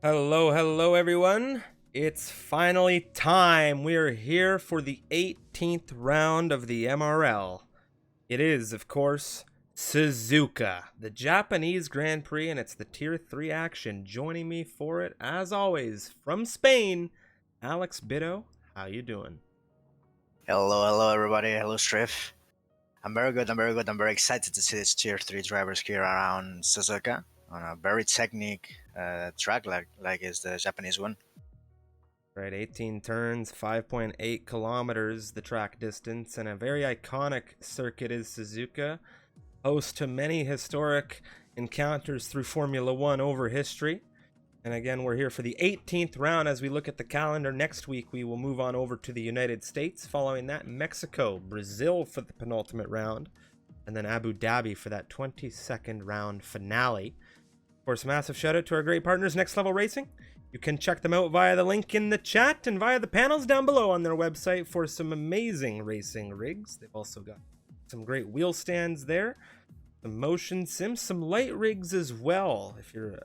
Hello, everyone. It's finally time. We are here for the 18th round of the MRL. It is, of course, Suzuka, the Japanese Grand Prix, and it's the Tier 3 action. Joining me for it, as always, from Spain, Alex Bitto. How you doing? Hello, everybody. Hello, Striff. I'm very good. I'm very excited to see these tier three drivers here around Suzuka on a very technique track like is the Japanese one. Right, 18 turns, 5.8 kilometers, the track distance, and a very iconic circuit is Suzuka, host to many historic encounters through Formula One over history. And again, we're here for the 18th round. As we look at the calendar next week, we will move on over to the United States. Following that, Mexico, Brazil for the penultimate round, and then Abu Dhabi for that 22nd round finale. Of course, massive shout out to our great partners, Next Level Racing. You can check them out via the link in the chat and via the panels down below on their website for some amazing racing rigs. They've also got some great wheel stands there, some motion sims, some light rigs as well if you're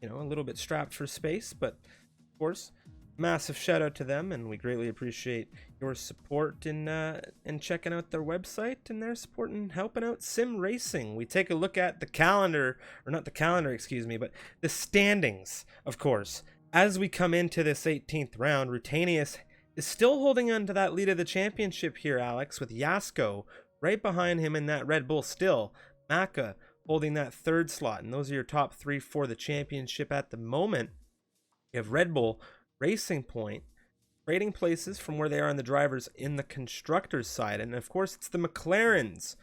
a little bit strapped for space. But of course, massive shout out to them, and we greatly appreciate your support in checking out their website and their support in helping out sim racing. We take a look at the calendar, or not the calendar, excuse me, but the standings, of course. As we come into this 18th round, Rutanius is still holding on to that lead of the championship here, Alex, with Yasko right behind him in that Red Bull still. Maka holding that third slot, and those are your top three for the championship at the moment. You have Red Bull, Racing Point, trading places from where they are on the drivers in the constructors side, and of course it's the McLarens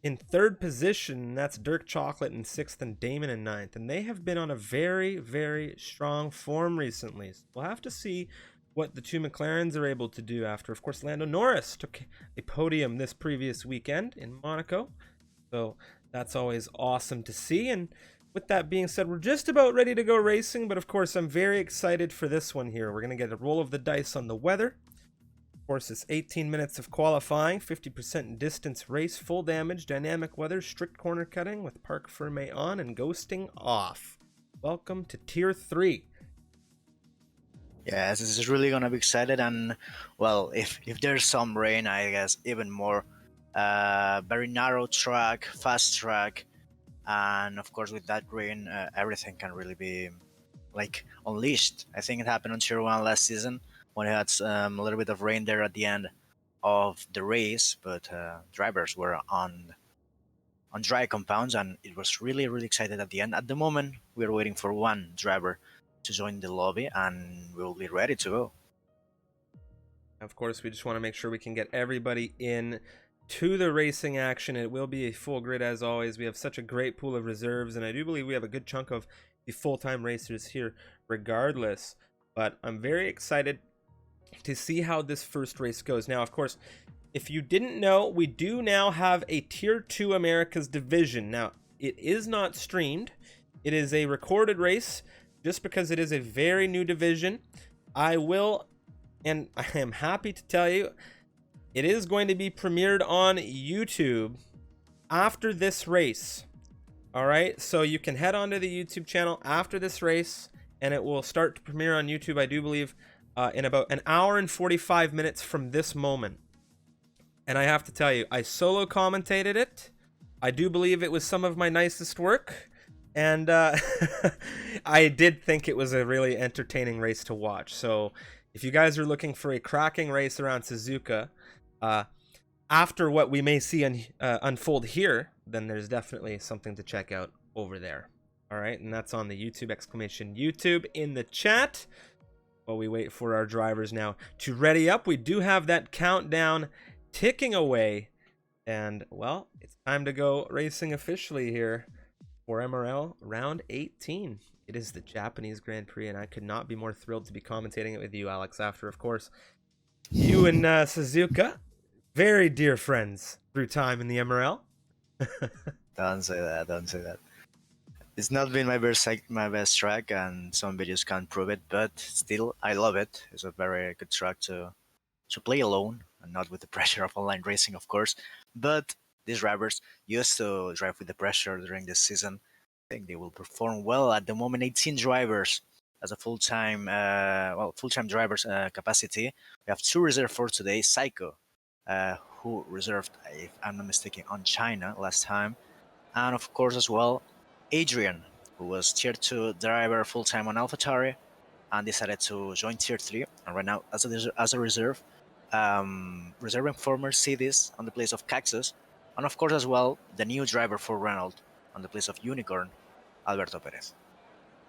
in third position, and that's Dirk Chocolate in sixth and Damon in ninth, and they have been on a very, very strong form recently. So we'll have to see what the two McLarens are able to do after, of course, Lando Norris took a podium this previous weekend in Monaco, so that's always awesome to see. And with that being said, we're just about ready to go racing, but of course I'm very excited for this one here. We're going to get a roll of the dice on the weather. Of course, it's 18 minutes of qualifying, 50% distance race, full damage, dynamic weather, strict corner cutting with parc ferme on and ghosting off. Welcome to Tier 3. Yes, this is really gonna be excited, and well, if there's some rain, I guess even more. Very narrow track, fast track, and of course with that rain, everything can really be like unleashed. I think it happened on Tier 1 last season when it had a little bit of rain there at the end of the race, but drivers were on dry compounds, and it was really excited at the end. At the moment, we're waiting for one driver to join the lobby, and we'll be ready to go. Of course, we just want to make sure we can get everybody in to the racing action. It will be a full grid as always. We have such a great pool of reserves, and I do believe we have a good chunk of the full-time racers here regardless. But I'm very excited to see how this first race goes. Now, of course, if you didn't know, we do now have a Tier 2 Americas division. Now, it is not streamed. It is a recorded race just because it is a very new division. I will, and I am happy to tell you, it is going to be premiered on YouTube after this race. All right, so you can head onto the YouTube channel after this race, and it will start to premiere on YouTube, I do believe, in about an hour and 45 minutes from this moment. And I have to tell you, I solo commentated it. I do believe it was some of my nicest work. And I did think it was a really entertaining race to watch. So if you guys are looking for a cracking race around Suzuka, after what we may see unfold here, then there's definitely something to check out over there. All right, and that's on the YouTube, exclamation YouTube in the chat. While we wait for our drivers now to ready up, we do have that countdown ticking away. And, well, it's time to go racing officially here for MRL round 18. It is the Japanese Grand Prix, and I could not be more thrilled to be commentating it with you, Alex, after, of course, you and Suzuka, very dear friends through time in the MRL. Don't say that. Don't say that. It's not been my best track, and some videos can't prove it. But still, I love it. It's a very good track to play alone, and not with the pressure of online racing, of course. But these drivers used to drive with the pressure during this season. I think they will perform well at the moment. 18 drivers as a full-time driver's capacity. We have two reserved for today. Psycho, who reserved, if I'm not mistaken, on China last time, and of course as well, Adrian, who was tier 2 driver full-time on AlphaTauri and decided to join tier 3, and right now as a reserve, reserving for Mercedes on the place of Caxus, and of course as well the new driver for Renault on the place of Unicorn, Alberto Perez.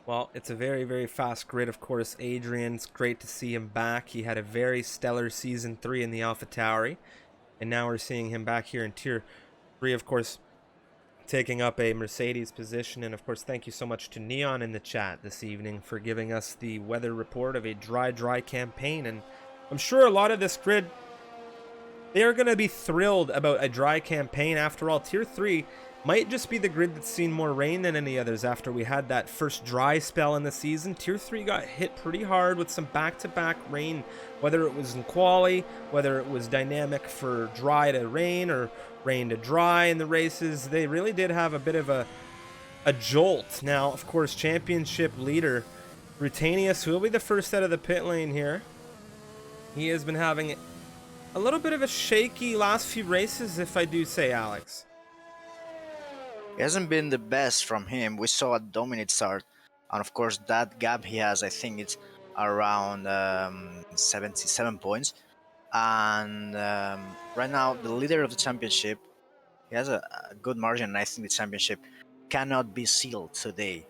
Well, it's a very, very fast grid, of course. Adrian's great to see him back. He had a very stellar season 3 in the AlphaTauri, and now we're seeing him back here in tier 3, of course, taking up a Mercedes position. And of course, thank you so much to Neon in the chat this evening for giving us the weather report of a dry campaign. And I'm sure a lot of this grid, they are going to be thrilled about a dry campaign. After all, tier 3 might just be the grid that's seen more rain than any others after we had that first dry spell in the season. Tier 3 got hit pretty hard with some back-to-back rain, whether it was in quali, whether it was dynamic for dry to rain or rain to dry in the races. They really did have a bit of a jolt. Now, of course, championship leader Rutanius will be the first out of the pit lane here. He has been having a little bit of a shaky last few races, if I do say, Alex. It hasn't been the best from him. We saw a dominant start, and of course that gap he has, I think it's around 77 points. And right now, the leader of the championship, he has a good margin, and I think the championship cannot be sealed today,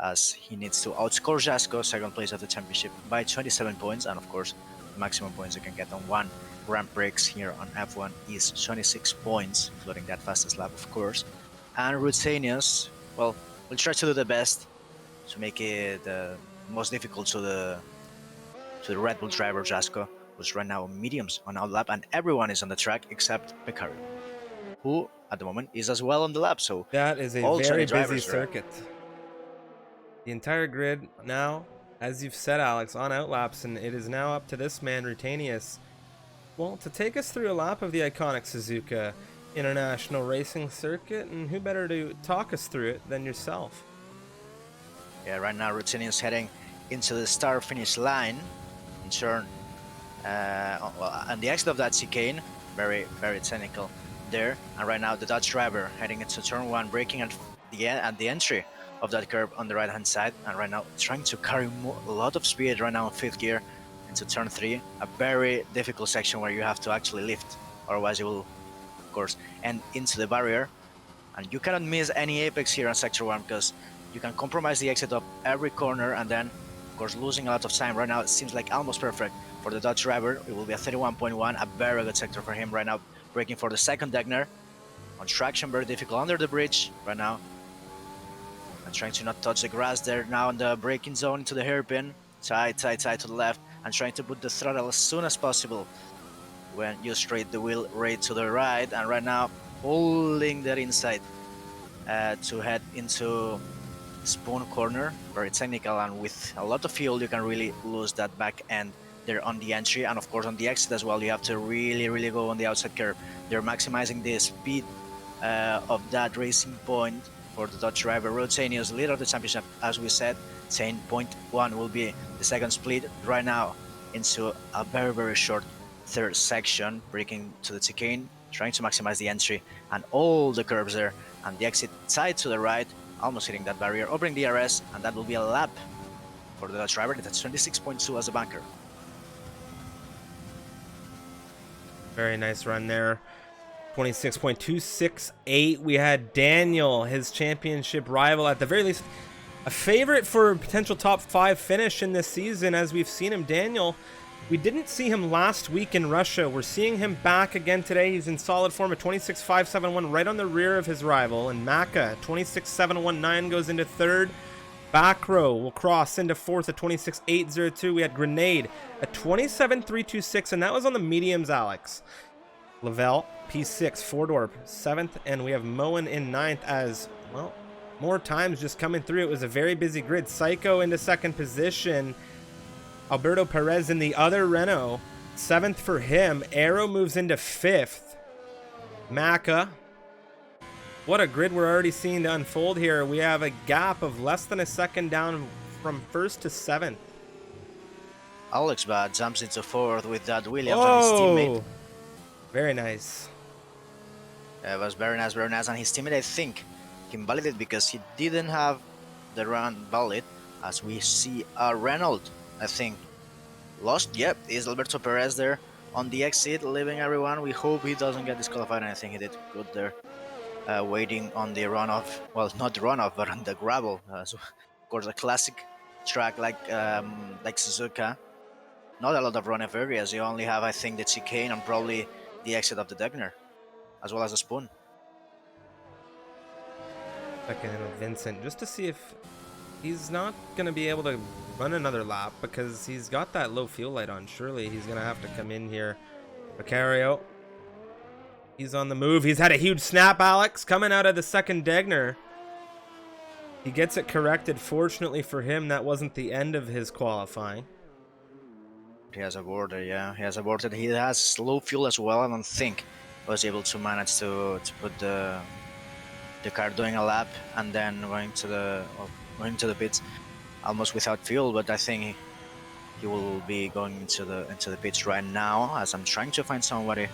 as he needs to outscore Jasko, second place of the championship, by 27 points, and of course, the maximum points you can get on one Grand Prix here on F1 is 26 points, including that fastest lap, of course. And Rutanius, well, we'll try to do the best to make it most difficult to the Red Bull driver Jasko, who's right now mediums on our lap, and everyone is on the track except Beccario, who at the moment is as well on the lap. So that is a very busy circuit. The entire grid now, as you've said, Alex, on outlaps, and it is now up to this man, Rutanius, well, to take us through a lap of the iconic Suzuka International Racing Circuit, and who better to talk us through it than yourself? Yeah, right now Rutanius heading into the start-finish line in turn on the exit of that chicane, very technical there. And right now the Dutch driver heading into turn 1, braking at the entry of that curve on the right hand side, and right now trying to carry a lot of speed right now in 5th gear into turn 3, a very difficult section where you have to actually lift, otherwise you will of course end into the barrier. And you cannot miss any apex here on sector 1, because you can compromise the exit of every corner, and then of course losing a lot of time. Right now it seems like almost perfect for the Dutch driver. It will be a 31.1, a very good sector for him right now, braking for the second Degner on traction, very difficult under the bridge right now, and trying to not touch the grass there. Now in the braking zone into the hairpin, tight to the left, and trying to put the throttle as soon as possible when you straight the wheel right to the right. And right now holding that inside to head into Spoon corner, very technical, and with a lot of fuel you can really lose that back end there on the entry. And of course on the exit as well, you have to really go on the outside curve. They're maximizing the speed of that racing point for the Dutch driver. Rutanius, leader of the championship, as we said. 10.1 will be the second split right now into a very short third section, braking to the chicane, trying to maximize the entry and all the curves there, and the exit side to the right, almost hitting that barrier, opening the DRS, and that will be a lap for the Dutch driver. That's 26.2 as a banker. Very nice run there. 26.268. We had Daniel, his championship rival, at the very least a favorite for a potential top 5 finish in this season, as we've seen him. Daniel, we didn't see him last week in Russia. We're seeing him back again today. He's in solid form at 26.571, right on the rear of his rival. And Maka, 26.719, goes into third. Back row will cross into fourth at 26.802. We had Grenade at 27.326, and that was on the mediums, Alex. Lavelle, P6, Fordorp, 7th, and we have Moen in 9th as, well, more times just coming through. It was a very busy grid. Psycho into 2nd position. Alberto Perez in the other Renault, 7th for him. Arrow moves into 5th. Maka. What a grid we're already seeing to unfold here. We have a gap of less than a second down from 1st to 7th. Alex Bad jumps into 4th with that Williams and his teammate. Oh, very nice. It was very nice, very nice. And his teammate, I think, he invalidated because he didn't have the run valid. As we see Renault, I think, lost. Yep, is Alberto Perez there on the exit, leaving everyone. We hope he doesn't get disqualified, and I think he did good there. Waiting on the runoff. Well, not the runoff, but on the gravel. So, of course, a classic track like Suzuka. Not a lot of runoff areas. You only have, I think, the chicane and probably the exit of the Degner, as well as the spoon. Checking in with Vincent just to see if he's not going to be able to run another lap because he's got that low fuel light on. Surely he's going to have to come in here. Vicario. He's on the move. He's had a huge snap, Alex, coming out of the second Degner. He gets it corrected. Fortunately for him, that wasn't the end of his qualifying. He has aborted, yeah. He has aborted. He has low fuel as well. I don't think was able to manage to put the car doing a lap and then going to the pits almost without fuel. But I think he will be going into the pits right now as I'm trying to find somebody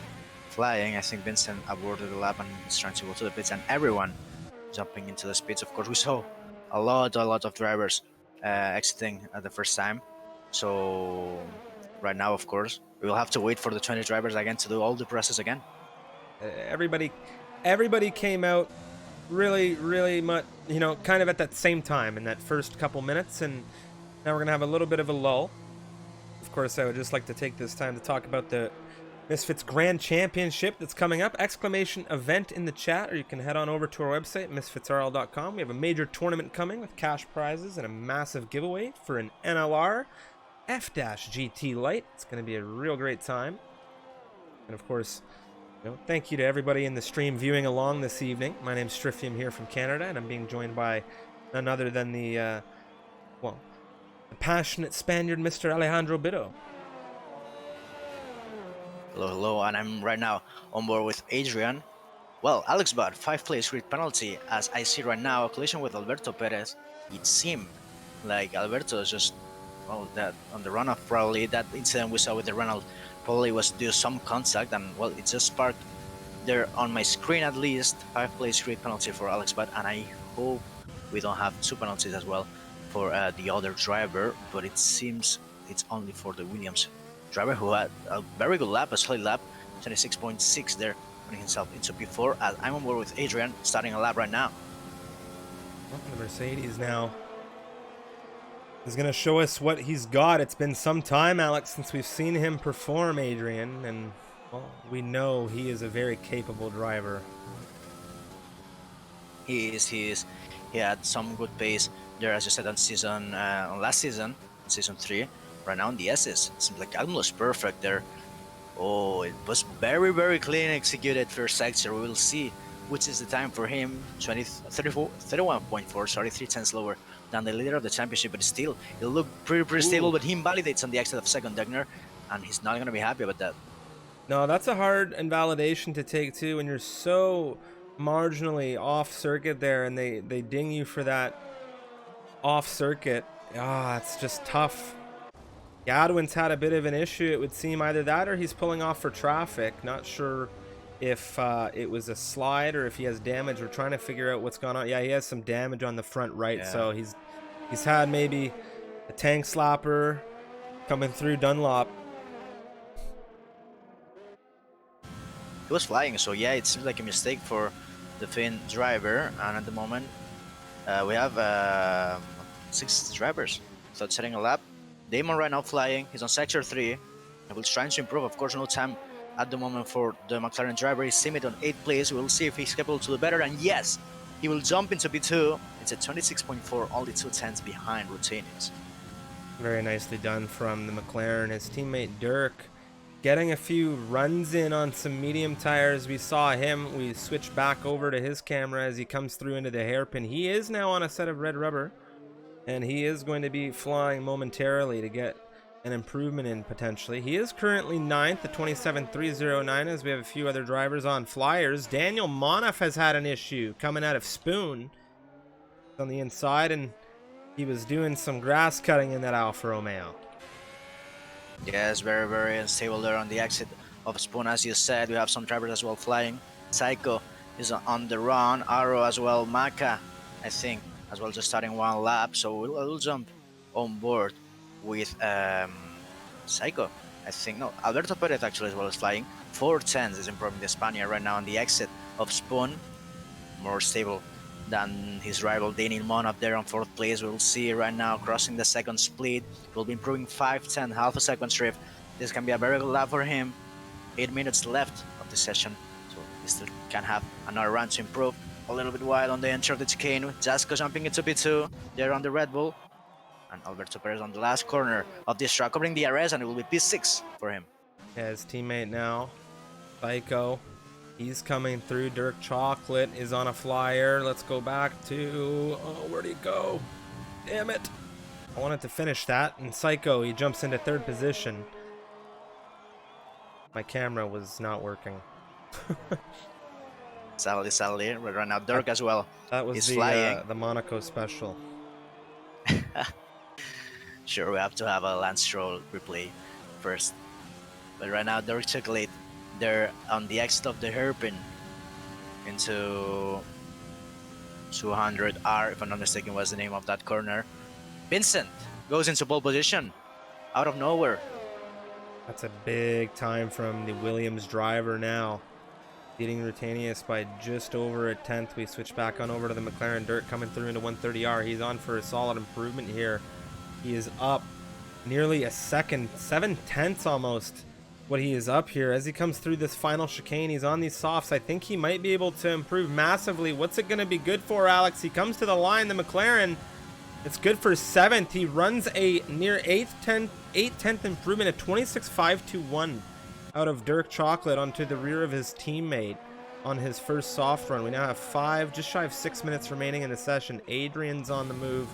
flying. I think Vincent aborted the lap and is trying to go to the pits, and everyone jumping into the pits. Of course, we saw a lot of drivers exiting at the first time. So right now, of course, we will have to wait for the 20 drivers again to do all the process again. Everybody came out really much, kind of at that same time in that first couple minutes, and now we're gonna have a little bit of a lull. Of course, I would just like to take this time to talk about the Misfits Grand Championship that's coming up. Exclamation event in the chat, or you can head on over to our website, misfitsrl.com. We have a major tournament coming with cash prizes and a massive giveaway for an NLR F-GT Lite. It's going to be a real great time. And of course, thank you to everybody in the stream viewing along this evening. My name's Strifium here from Canada, and I'm being joined by none other than the passionate Spaniard, Mr. Alejandro Bitto. Hello, and I'm right now on board with Adrian. Well, Alex Bud, 5-place grid penalty. As I see right now, a collision with Alberto Perez. It seemed like Alberto is just, that on the runoff, probably that incident we saw with the Renault probably was due to some contact, and well, it just sparked there on my screen at least. 5-place grid penalty for Alex Bud, and I hope we don't have 2 penalties as well for the other driver, but it seems it's only for the Williams driver, who had a very good lap, a solid lap, 26.6 there, putting himself into P4. As I'm on board with Adrian, starting a lap right now. Well, the Mercedes now is going to show us what he's got. It's been some time, Alex, since we've seen him perform, Adrian, and well, we know he is a very capable driver. He is. He had some good pace there, as you said, on last season, season 3. Right now in the SS, it seems like almost perfect there. Oh, it was very clean executed first sector. We will see which is the time for him. 31.4, sorry, 3 tenths lower than the leader of the championship, but still it looked pretty stable. But he invalidates on the exit of second Degner, and he's not gonna be happy about that. No, that's a hard invalidation to take too when you're so marginally off circuit there, and they ding you for that off circuit. It's just tough. Godwin's had a bit of an issue, it would seem. Either that or he's pulling off for traffic. Not sure if it was a slide or if he has damage. We're trying to figure out what's going on. Yeah, he has some damage on the front right, so he's had maybe a tank slapper coming through Dunlop. He was flying, so yeah, it seems like a mistake for the Finn driver. And at the moment, we have 6 drivers. So setting a lap. Damon right now flying. He's on sector 3. He will try to improve. Of course, no time at the moment for the McLaren driver. He's Simit on 8th place. We'll see if he's capable to do better. And yes, he will jump into P2. It's at 26.4, only 2 tenths behind Routinus. Very nicely done from the McLaren. His teammate Dirk getting a few runs in on some medium tires. We saw him. We switched back over to his camera as he comes through into the hairpin. He is now on a set of red rubber, and he is going to be flying momentarily to get an improvement in potentially. He is currently 9th at 27.309 as we have a few other drivers on flyers. Daniel Monoff has had an issue coming out of Spoon on the inside, and He was doing some grass cutting in that Alfa Romeo. Yes, very, very unstable there on the exit of Spoon. As you said, we have some drivers as well flying. Psycho is on the run. Arrow as well. Maka, I think, as well, just starting one lap. So we'll jump on board with Psycho. I think, no, Alberto Perez actually as well is flying. 410s is improving the Spaniard right now on the exit of Spoon. More stable than his rival Daniel Mon up there on fourth place. We'll see right now crossing the second split. Will be improving 5-10, half a second drift. This can be a very good lap for him. 8 minutes left of the session, so he still can have another run to improve. A little bit wide on the entry of the chicane. Jasco jumping into P2 there on the Red Bull. And Alberto Perez on the last corner of this track, covering the DRS, and it will be P6 for him. Yeah, his teammate now, Psycho. He's coming through. Dirk Chocolate is on a flyer. Let's go back to... Oh, where'd he go? Damn it. I wanted to finish that. And Psycho, he jumps into third position. My camera was not working. Sadly. Right now, Dirk as well. That was the Monaco special. Sure, we have to have a Lance Stroll replay first. But right now, Dirk Chocolate, they're on the exit of the hairpin into 200R, if I'm not mistaken, was the name of that corner. Vincent goes into pole position out of nowhere. That's a big time from the Williams driver now. Beating Rutanius by just over a tenth. We switch back on over to the McLaren. Dirk coming through into 130R. He's on for a solid improvement here. He is up nearly a second, 7/10 almost. What he is up here as he comes through this final chicane. He's on these softs. I think he might be able to improve massively. What's it going to be good for, Alex? He comes to the line, the McLaren. It's good for 7th. He runs a near 8/10 improvement at 26.521 out of Dirk Chocolate onto the rear of his teammate on his first soft run. We now have just shy of 6 minutes remaining in the session. Adrian's on the move.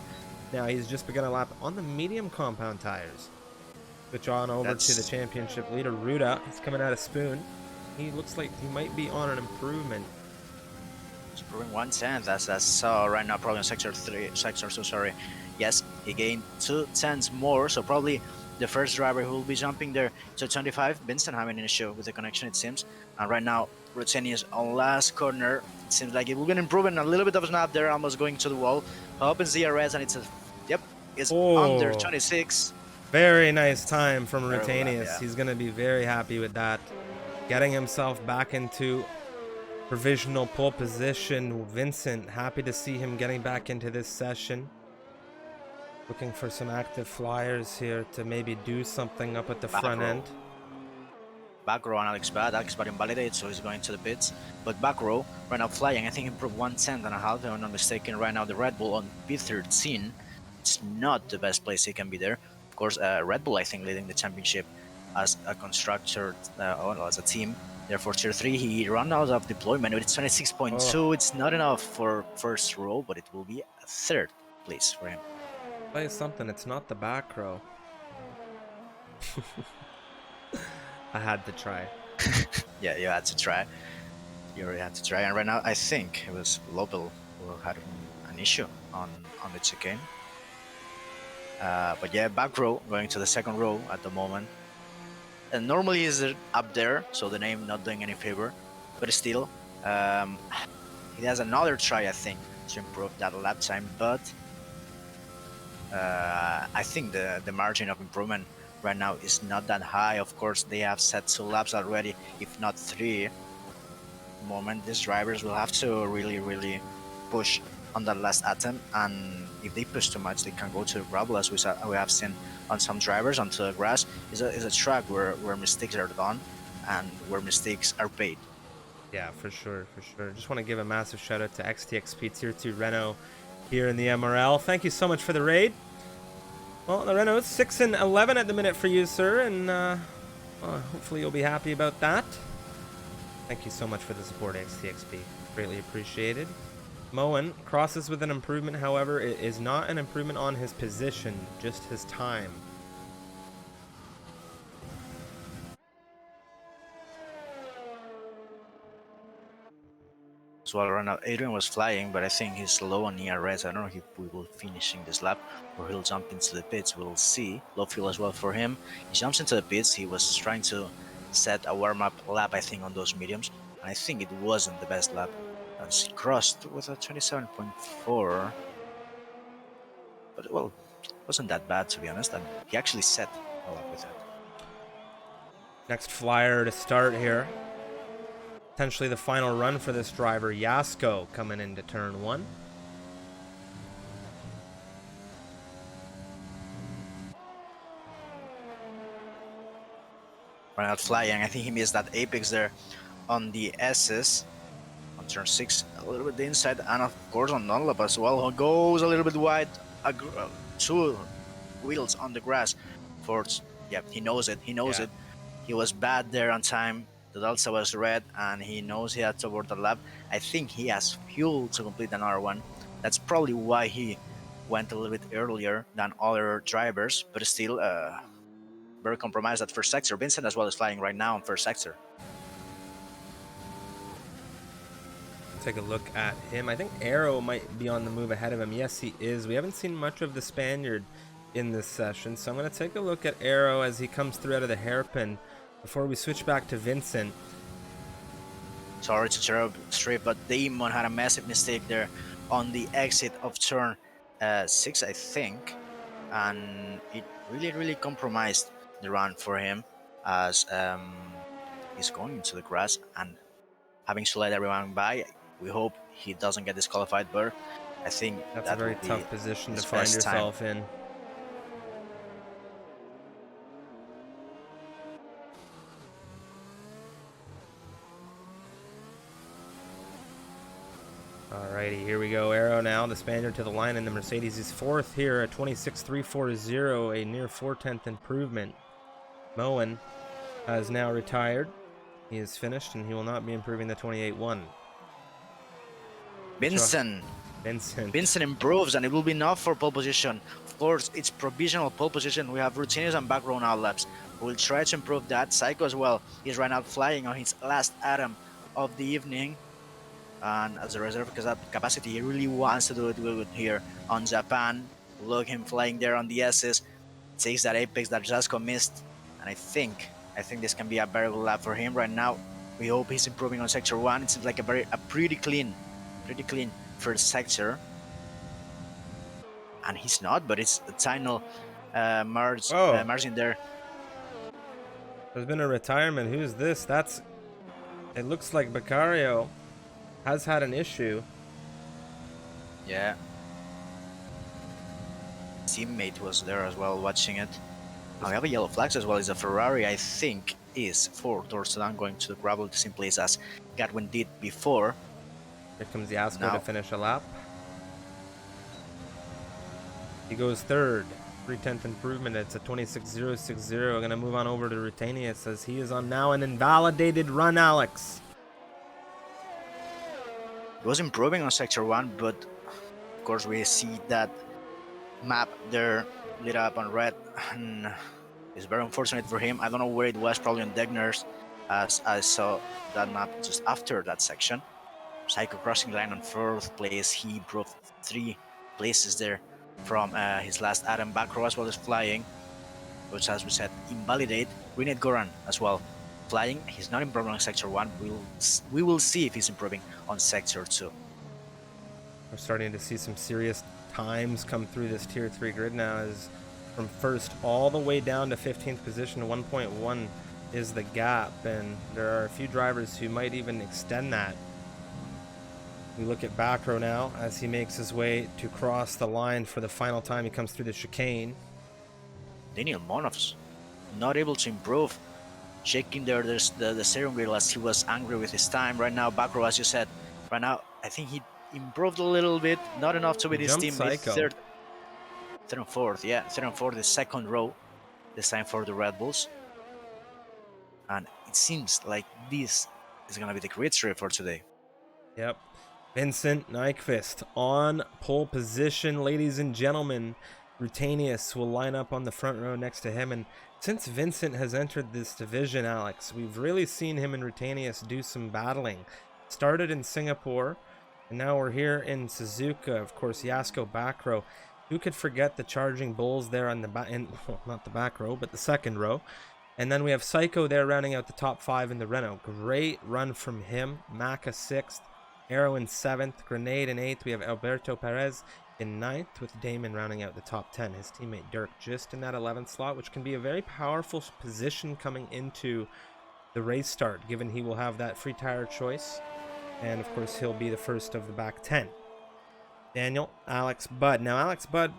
Now he's just begun a lap on the medium compound tires. Switch on over to the championship leader, Ruda. He's coming out of Spoon. He looks like he might be on an improvement. He's improving 1/10. That's right now probably in sector 2, sorry. Yes, he gained 2/10 more, so probably the first driver who will be jumping there to 25. Vincent having an issue with the connection, it seems. And right now, Rutenius on last corner. It seems like it will be improving a little bit of snap there, almost going to the wall. Opens DRS, and it's under 26. Very nice time from Rutanius. Yeah. He's going to be very happy with that. Getting himself back into provisional pole position. Vincent, happy to see him getting back into this session. Looking for some active flyers here to maybe do something up at the front end. Back row on Alex Bad. Alex Bad invalidated, so he's going to the pits. But back row, right now flying, I think improved 1/10.5, if I'm not mistaken. Right now the Red Bull on P13. It's not the best place he can be there. Of course, Red Bull, I think, leading the championship as a constructor, as a team. Therefore, tier 3, he ran out of deployment. It's 26.2. It's not enough for first row, but it will be a third place for him. Play something. It's not the back row. I had to try. Yeah, you had to try. You already had to try. And right now, I think it was Lopel who had an issue on the chicane. But yeah, back row, going to the second row at the moment. And normally he's up there, so the name not doing any favor. But still, he has another try, I think, to improve that lap time. But I think the margin of improvement right now is not that high. Of course, they have set 2 laps already, if not 3. The moment these drivers will have to really push on that last attempt, and if they push too much, they can go to the gravel, as we have seen on some drivers. Onto the grass is a track where mistakes are done and where mistakes are paid. Yeah, for sure. Just want to give a massive shout out to XTXP Tier 2 Renault here in the MRL. Thank you so much for the raid. Well, the Renault's 6-11 at the minute for you, sir, and hopefully you'll be happy about that. Thank you so much for the support, XTXP. Greatly appreciated. Moen crosses with an improvement, however, it is not an improvement on his position, just his time. as well. Right now, Adrian was flying, but I think he's low on ERS. I don't know if we will finish in this lap or he'll jump into the pits. We'll see. Low fuel as well for him. He jumps into the pits. He was trying to set a warm-up lap, I think, on those mediums. And I think it wasn't the best lap. As he crossed with a 27.4. But, well, it wasn't that bad, to be honest. And he actually set a lap with that. Next flyer to start here. Potentially the final run for this driver, Yasko, coming into turn 1. Right out flying. I think he missed that apex there on the S's on turn 6, a little bit the inside, and of course on non-lap as well. He goes a little bit wide, 2 wheels on the grass. Yeah, he knows it. He knows it. He was bad there on time. The Delta was red, and he knows he had to board the lap. I think he has fuel to complete another one. That's probably why he went a little bit earlier than other drivers, but still very compromised at first sector. Vincent as well is flying right now on first sector. Take a look at him. I think Arrow might be on the move ahead of him. Yes, he is. We haven't seen much of the Spaniard in this session, so I'm going to take a look at Arrow as he comes through out of the hairpin before we switch back to Vincent. Sorry to interrupt, Strip, but Damon had a massive mistake there on the exit of turn 6, I think, and it really compromised the run for him as he's going into the grass and having to let everyone by. We hope he doesn't get disqualified, but I think that's that a very tough position to find yourself in. Alrighty, here we go. Arrow now, the Spaniard to the line, and the Mercedes is 4th here at 26.340, a near 4/10 improvement. Moen has now retired. He is finished, and he will not be improving the 28.1. Vincent improves, and it will be enough for pole position. Of course, it's provisional pole position. We have routines and back row out laps. We'll try to improve that. Psycho as well. He's right now flying on his last atom of the evening. And as a reserve capacity, he really wants to do it good here on Japan. Look him flying there on the S's. Takes that apex that Jasko missed. And I think this can be a very good lap for him right now. We hope he's improving on sector 1. It seems like a pretty clean first sector. And he's not, but it's a tiny margin there. There's been a retirement. Who's this? It looks like Beccario has had an issue. Yeah. Teammate was there as well watching it. We have a yellow flags as well. It's a Ferrari, I think, is for Dorsedan going to the gravel the same place as Gatwin did before. Here comes Yasko to finish a lap. He goes 3rd. 3/10 improvement. It's a 26.060. Going to move on over to Rutanius as he is on now an invalidated run, Alex. He was improving on sector 1, but of course we see that map there lit up on red, and it's very unfortunate for him. I don't know where it was, probably on Degner's, as I saw that map just after that section. Psycho crossing line on 4th place. He improved 3 places there from his last atom. Back row as well as flying, which, as we said, invalidate. Renate Goran as well flying. He's not improving on sector 1. We will see if he's improving on sector 2. We're starting to see some serious times come through this tier 3 grid now, as from 1st all the way down to 15th position. 1.1 is the gap, and there are a few drivers who might even extend that. We look at back row now as he makes his way to cross the line for the final time. He comes through the chicane. Daniel Monovs not able to improve, shaking there the steering wheel as he was angry with his time. Right now, back row, as you said, right now I think he improved a little bit, not enough to beat his teammate. 3rd and 4th, yeah, 3rd and 4th, the 2nd row, this time for the Red Bulls. And it seems like this is gonna be the grid strip for today. Yep. Vincent Nyquist on pole position, ladies and gentlemen. Rutanius will line up on the front row next to him, and since Vincent has entered this division, Alex, we've really seen him and Rutanius do some battling. started in Singapore, and now we're here in Suzuka. Of course, Yasko back row. Who could forget the charging bulls there on the back, well, not the back row, but the second row. And then we have Psycho there rounding out the top 5 in the Renault. Great run from him. Maka 6th, Arrow in 7th, Grenade in 8th. We have Alberto Perez in 9th, with Damon rounding out the top 10. His teammate Dirk just in that 11th slot, which can be a very powerful position coming into the race start, given he will have that free tire choice. And of course, he'll be the first of the back 10. Daniel, Alex Budd. Now, Alex Budd,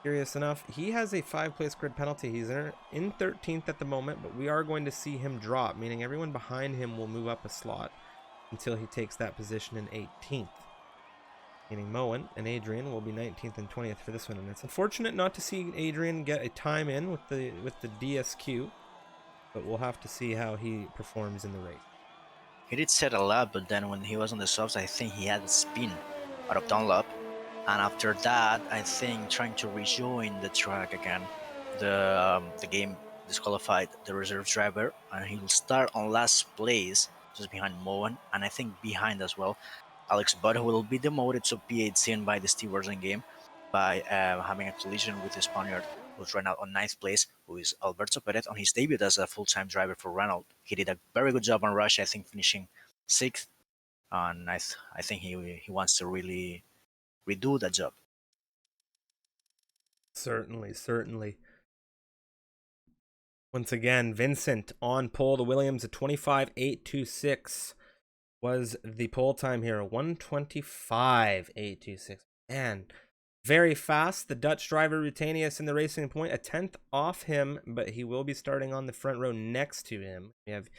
curious enough, he has a 5-place grid penalty. He's in 13th at the moment, but we are going to see him drop, meaning everyone behind him will move up a slot until he takes that position in 18th. Meaning Moen and Adrian will be 19th and 20th for this one. And it's unfortunate not to see Adrian get a time in with the DSQ, but we'll have to see how he performs in the race. He did set a lap, but then when he was on the softs, I think he had a spin out of Dunlop. And after that, I think trying to rejoin the track again, the game disqualified the reserve driver, and he will start on last place, just behind Moen, and I think behind as well Alex Budd, who will be demoted to P18 by the stewards in game by having a collision with the Spaniard, who's right now on 9th place, who is Alberto Perez on his debut as a full-time driver for Renault. He did a very good job on Rush, I think finishing 6th, and I think he wants to really redo that job. Certainly. Once again, Vincent on pole. The Williams at 25.826 was the pole time here. 125.826. Man, very fast. The Dutch driver Rutanius in the Racing Point, a 10th off him, but he will be starting on the front row next to him. We have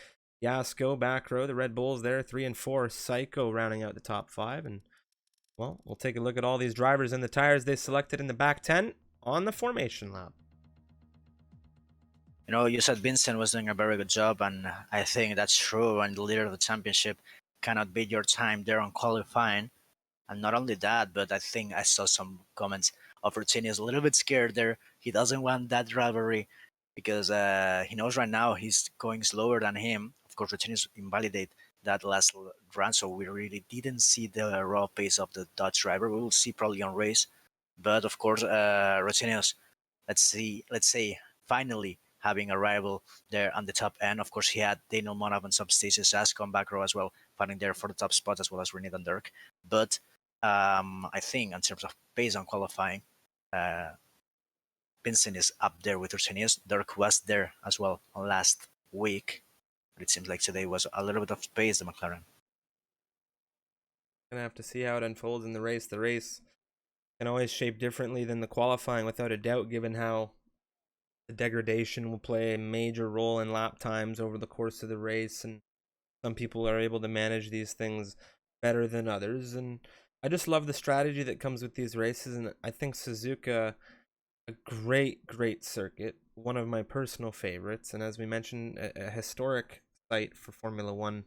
Yasko back row, the Red Bulls there, 3 and 4. Psycho rounding out the top 5. And, well, we'll take a look at all these drivers and the tires they selected in the back 10 on the formation lap. You know, you said Vincent was doing a very good job, and I think that's true. And the leader of the championship cannot beat your time there on qualifying. And not only that, but I think I saw some comments of Rutinius a little bit scared there. He doesn't want that rivalry because he knows right now he's going slower than him. Of course, Rutinius invalidate that last run, so we really didn't see the raw pace of the Dutch driver. We will see probably on race. But of course, Rutinius, let's say, finally having a rival there on the top end. Of course, he had Daniel Monav on some stages, Ascon back row as well, fighting there for the top spot, as well as Renee and Dirk. But I think in terms of pace on qualifying, Vincent is up there with Rutinius. Dirk was there as well on last week, but it seems like today was a little bit of pace, the McLaren. Gonna have to see how it unfolds in the race. The race can always shape differently than the qualifying, without a doubt, given how the degradation will play a major role in lap times over the course of the race, and some people are able to manage these things better than others. And I just love the strategy that comes with these races, and I think Suzuka, a great circuit, one of my personal favorites, and as we mentioned, a historic site for Formula One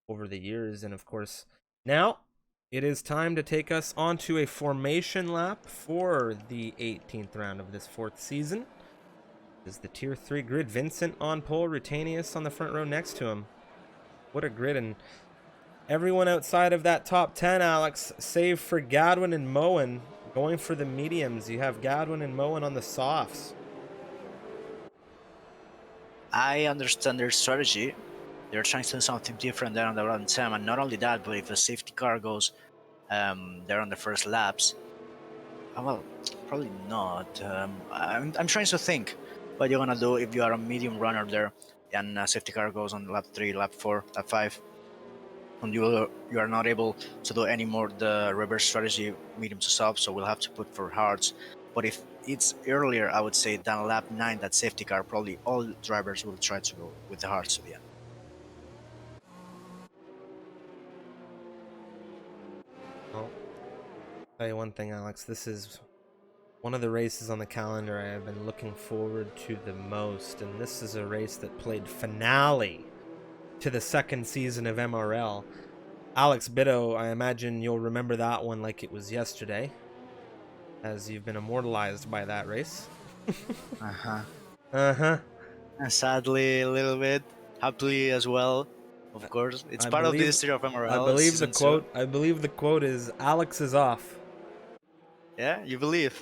over the years. And of course, now it is time to take us onto a formation lap for the 18th round of this 4th season. This is the Tier 3 grid. Vincent on pole, Rutanius on the front row next to him. What a grid. And everyone outside of that top 10, Alex, save for Gadwin and Moen, going for the mediums. You have Gadwin and Moen on the softs. I understand their strategy. They're trying to do something different there on the round 10, and not only that, but if a safety car goes there on the first laps, well, probably not. I'm trying to think what you're gonna do if you are a medium runner there, and a safety car goes on lap 3, lap 4, lap 5, and you are not able to do any more the reverse strategy medium to soft, so we'll have to put for hards. But if it's earlier, I would say than lap 9, that safety car, probably all drivers will try to go with the hards to the end. Well, I'll tell you one thing, Alex, this is one of the races on the calendar I have been looking forward to the most, and this is a race that played finale to the 2nd season of MRL. Alex Bitto, I imagine you'll remember that one like it was yesterday, as you've been immortalized by that race. Sadly, a little bit. Happily as well. Of course, it's I part of the believe history of I MRL believe the season 2. quote. I believe the quote is Alex is off. Yeah, you believe?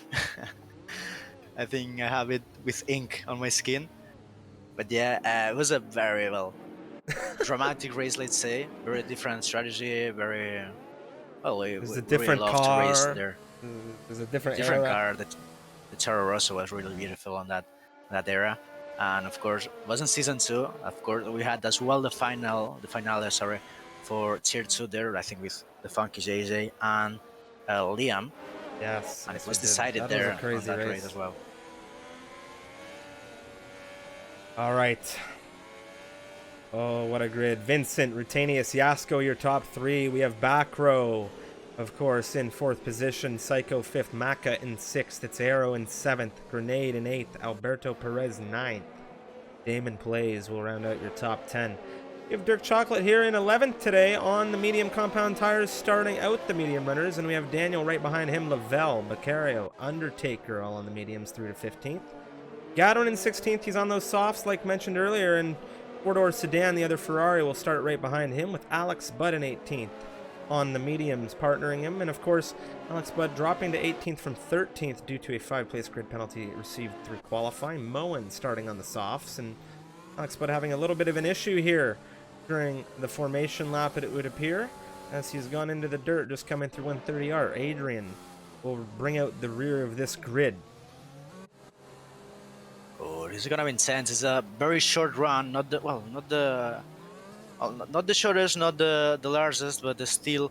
I think I have it with ink on my skin. But yeah, it was a very dramatic race, let's say. Very different strategy. Very well. There's a We really different love to race car. there. There's a different Different era. car. The Toro Rosso was really beautiful on that era. And of course, it wasn't season 2. Of course, we had as well the finale, sorry, for tier 2 there. I think with the Funky JJ and Liam, Yes, and it yes, we was did. decided That was a there on crazy that race race. as well. All right. Oh, what a grid. Vincent, Rutanius, Yasko, your top 3. We have back row, of course, in 4th position. Psycho 5th. Maka in 6th. It's Arrow in 7th. Grenade in 8th. Alberto Perez 9th. Damon Plays will round out your top 10. We have Dirk Chocolate here in 11th today on the medium compound tires, starting out the medium runners. And we have Daniel right behind him. Lavelle, Macario, Undertaker all on the mediums through to 15th. Gadwin in 16th. He's on those softs like mentioned earlier. And four-door sedan, the other Ferrari, will start right behind him with Alex Budd in 18th on the mediums partnering him. And of course, Alex Budd dropping to 18th from 13th due to a 5-place grid penalty received through qualifying. Moen starting on the softs, and Alex Budd having a little bit of an issue here during the formation lap, it would appear, as he's gone into the dirt just coming through 130R. Adrian will bring out the rear of this grid. Oh, this is gonna be intense. It's a very short run, not the shortest, not the largest, but still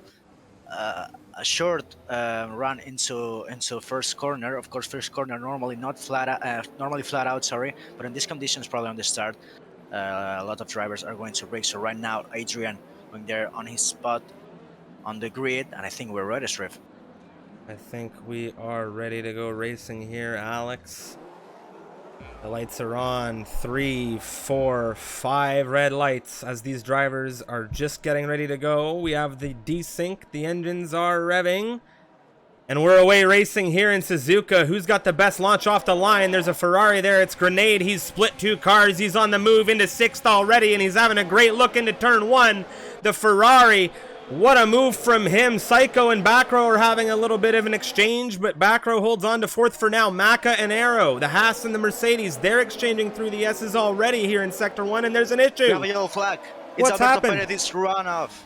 a short run into first corner. Of course, first corner normally flat out. Sorry, but in these conditions, probably on the start, a lot of drivers are going to brake. So right now, Adrian going there on his spot on the grid, and I think we're ready, Striff. I think we are ready to go racing here, Alex. The lights are on. 3, 4, 5 red lights as these drivers are just getting ready to go. We have the desync. The engines are revving. And we're away racing here in Suzuka. Who's got the best launch off the line? There's a Ferrari there. It's Grenade. He's split 2 cars. He's on the move into 6th already, and he's having a great look into turn 1. The Ferrari, what a move from him. Psycho and Backrow are having a little bit of an exchange, but Backrow holds on to 4th for now. Maka and Arrow, the Haas and the Mercedes, they're exchanging through the S's already here in Sector 1, and there's an issue. We have a yellow flag. What's happened? It's run off.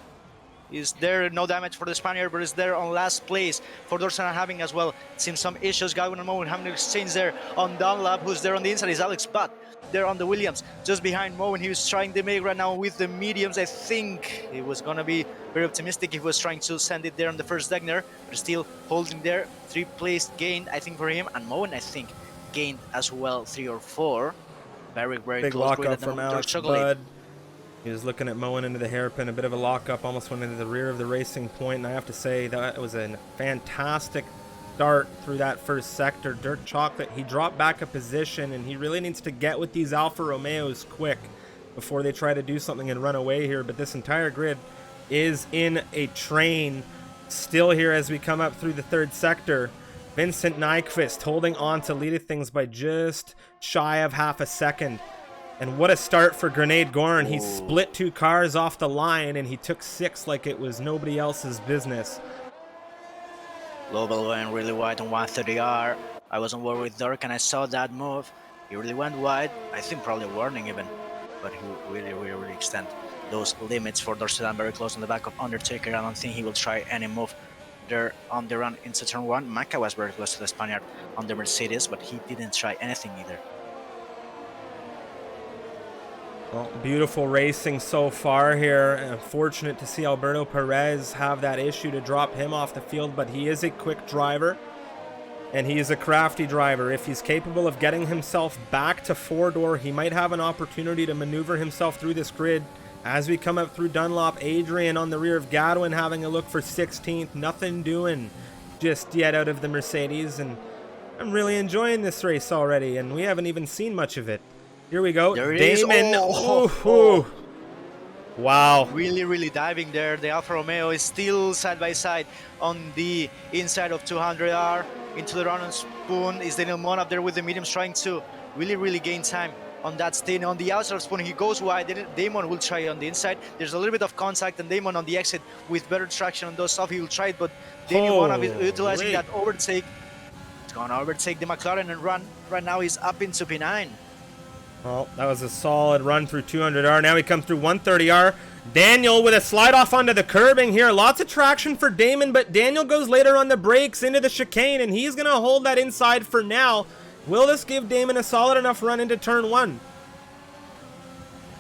Is there no damage for the Spaniard, but is there on last place for Dorsan having as well. It seems some issues. Godwin and Moen having an exchange there on Dunlap. Who's there on the inside is Alex Budd. There on the Williams, just behind Moen. He was trying to make right now with the mediums. I think he was going to be very optimistic. He was trying to send it there on the first Degner, but still holding there. 3 place gained, I think, for him. And Moen, I think, gained as well 3 or 4. Very Big close. lockup from Alex Budd. He was looking at Moen into the hairpin, a bit of a lockup, almost went into the rear of the racing point, and I have to say that was a fantastic start through that first sector. Dirk Chocolate, he dropped back a position, and he really needs to get with these Alfa Romeos quick before they try to do something and run away here, but this entire grid is in a train still here as we come up through the third sector. Vincent Nyquist holding on to lead things by just shy of half a second. And what a start for Grenade Gorn. He split 2 cars off the line, and he took 6 like it was nobody else's business. Global went really wide on 130R. I wasn't worried with Dirk, and I saw that move. He really went wide. I think probably a warning even. But he really extended those limits for Dorsedan very close on the back of Undertaker. I don't think he will try any move there on the run into turn 1. Maka was very close to the Spaniard on the Mercedes, but he didn't try anything either. Well, beautiful racing so far here. Unfortunate to see Alberto Perez have that issue to drop him off the field, but he is a quick driver, and he is a crafty driver. If he's capable of getting himself back to 4-door, he might have an opportunity to maneuver himself through this grid. As we come up through Dunlop, Adrian on the rear of Gadwin having a look for 16th. Nothing doing just yet out of the Mercedes, and I'm really enjoying this race already, and we haven't even seen much of it. Here we go. There it Damon. is. Wow. Really diving there. The Alfa Romeo is still side by side on the inside of 200R. Into the run and spoon is Daniel Mon up there with the mediums, trying to really gain time on that stint. On the outside of Spoon, he goes wide. Damon will try on the inside. There's a little bit of contact, and Damon on the exit with better traction on those stuff. He will try it, but Damon Bonham is utilizing that overtake. It's going to overtake the McLaren and run. Right now he's up into P9. Well, that was a solid run through 200R. Now he comes through 130R. Daniel with a slide off onto the curbing here. Lots of traction for Damon, but Daniel goes later on the brakes into the chicane, and he's going to hold that inside for now. Will this give Damon a solid enough run into turn 1?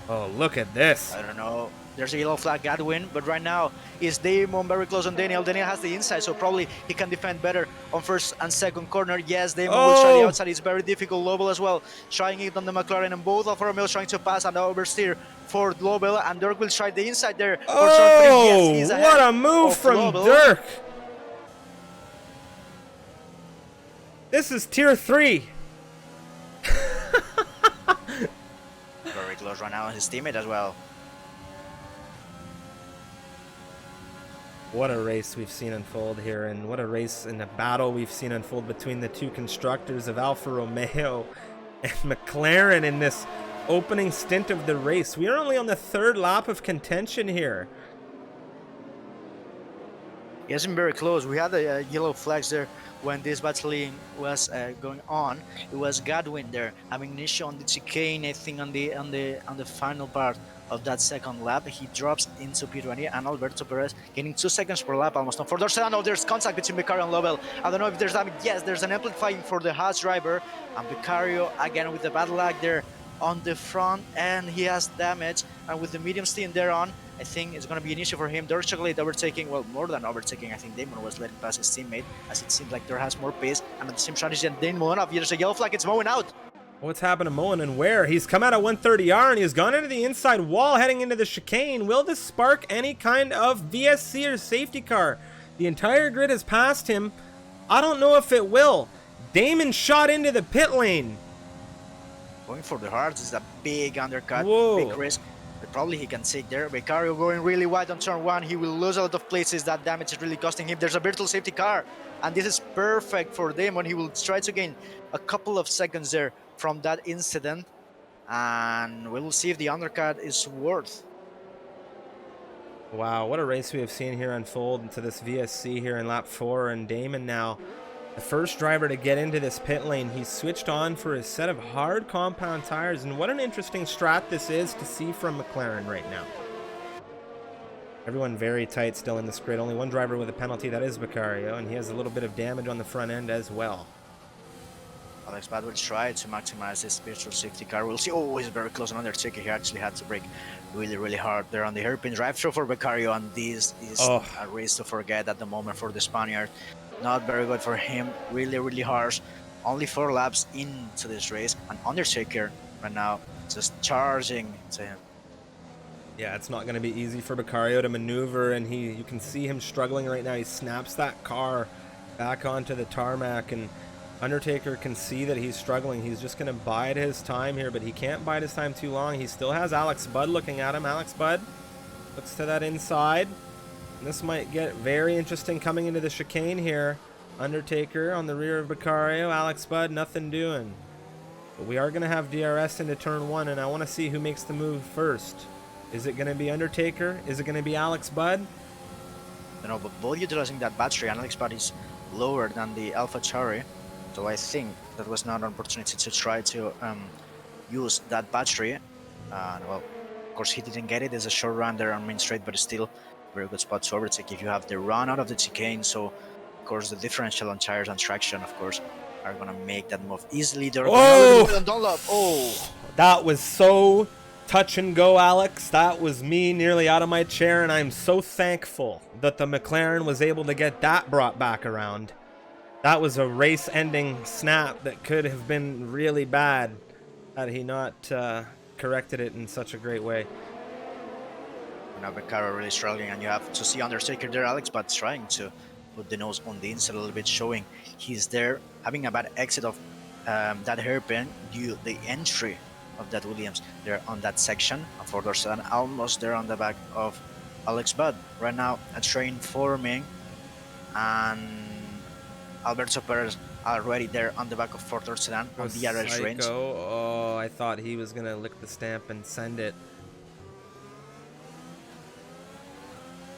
Oh, look at this. I don't know. There's a yellow flag, Godwin, but right now is Damon very close on Daniel. Daniel has the inside, so probably he can defend better on first and second corner. Yes, Damon will try the outside. It's very difficult. Lobel as well, trying it on the McLaren, and both Alfa Romeo trying to pass and oversteer for Lobel, and Dirk will try the inside there. Oh, yes, what a move from Lobel. Dirk. This is tier 3. Very close right now on his teammate as well. What a race we've seen unfold here, and what a race and a battle we've seen unfold between the two constructors of Alfa Romeo and McLaren in this opening stint of the race. We are only on the 3rd lap of contention here. It hasn't very close. We had the yellow flags there when this battling was going on. It was Godwin there having an issue on the chicane. I think on the final part of that second lap, he drops into P20, and Alberto Perez getting 2 seconds per lap almost. On for there's contact between Beccario and Lobel. I don't know if there's damage. Yes, there's an amplifying for the Haas driver, and Beccario again with the bad lag there on the front, and he has damage. And with the medium stint there on, I think it's going to be an issue for him. There's Chocolate overtaking, well, more than overtaking. I think Damon was letting pass his teammate, as it seems like there has more pace, and at the same strategy than Damon up. There's a yellow flag, it's mowing out. What's happened to Mullen, and where? He's come out at 130R, and he's gone into the inside wall heading into the chicane. Will this spark any kind of VSC or safety car? The entire grid has passed him. I don't know if it will. Damon shot into the pit lane. Going for the hard, this is a big undercut, Whoa. Big risk. But probably he can take there. Beccario going really wide on turn 1. He will lose a lot of places. That damage is really costing him. There's a virtual safety car, and this is perfect for Damon. He will try to gain a couple of seconds there from that incident, and we will see if the undercut is worth. Wow, what a race we have seen here unfold into this VSC here in lap 4, and Damon now the first driver to get into this pit lane. He's switched on for a set of hard compound tires, and what an interesting strat this is to see from McLaren right now. Everyone very tight still in this grid. Only one driver with a penalty, that is Beccario, and he has a little bit of damage on the front end as well. Alex Bad will try to maximize his virtual safety car. We'll see. Oh, he's very close on Undertaker. He actually had to brake really, really hard there on the hairpin drive-through for Beccario, and this is a race to forget at the moment for the Spaniard. Not very good for him. Really, really harsh. Only 4 laps into this race, and Undertaker right now just charging to him. Yeah, it's not going to be easy for Beccario to maneuver, and you can see him struggling right now. He snaps that car back onto the tarmac, and Undertaker can see that he's struggling. He's just going to bide his time here, but he can't bide his time too long. He still has Alex Budd looking at him. Alex Budd looks to that inside. And this might get very interesting coming into the chicane here. Undertaker on the rear of Beccario. Alex Budd, nothing doing. But we are going to have DRS into turn 1, and I want to see who makes the move first. Is it going to be Undertaker? Is it going to be Alex Budd? No, but both utilizing that battery, and Alex Budd is lower than the AlphaTauri. So I think that was not an opportunity to try to use that battery. Well, of course, he didn't get it. It's a short run there on main straight, but still very good spot to overtake if you have the run out of the chicane. So, of course, the differential on tires and traction, of course, are going to make that move easily. Oh, that was so touch and go, Alex. That was me nearly out of my chair, and I'm so thankful that the McLaren was able to get that brought back around. That was a race-ending snap that could have been really bad had he not corrected it in such a great way. Now Beccario really struggling, and you have to see Undertaker there, Alex, but trying to put the nose on the inside a little bit, showing he's there, having a bad exit of that hairpin due the entry of that Williams there on that section. And for Dorsan, almost there on the back of Alex Budd. Right now, a train forming, and Alberto Perez already there on the back of four-door sedan on DRS range. Psycho. Oh, I thought he was gonna lick the stamp and send it.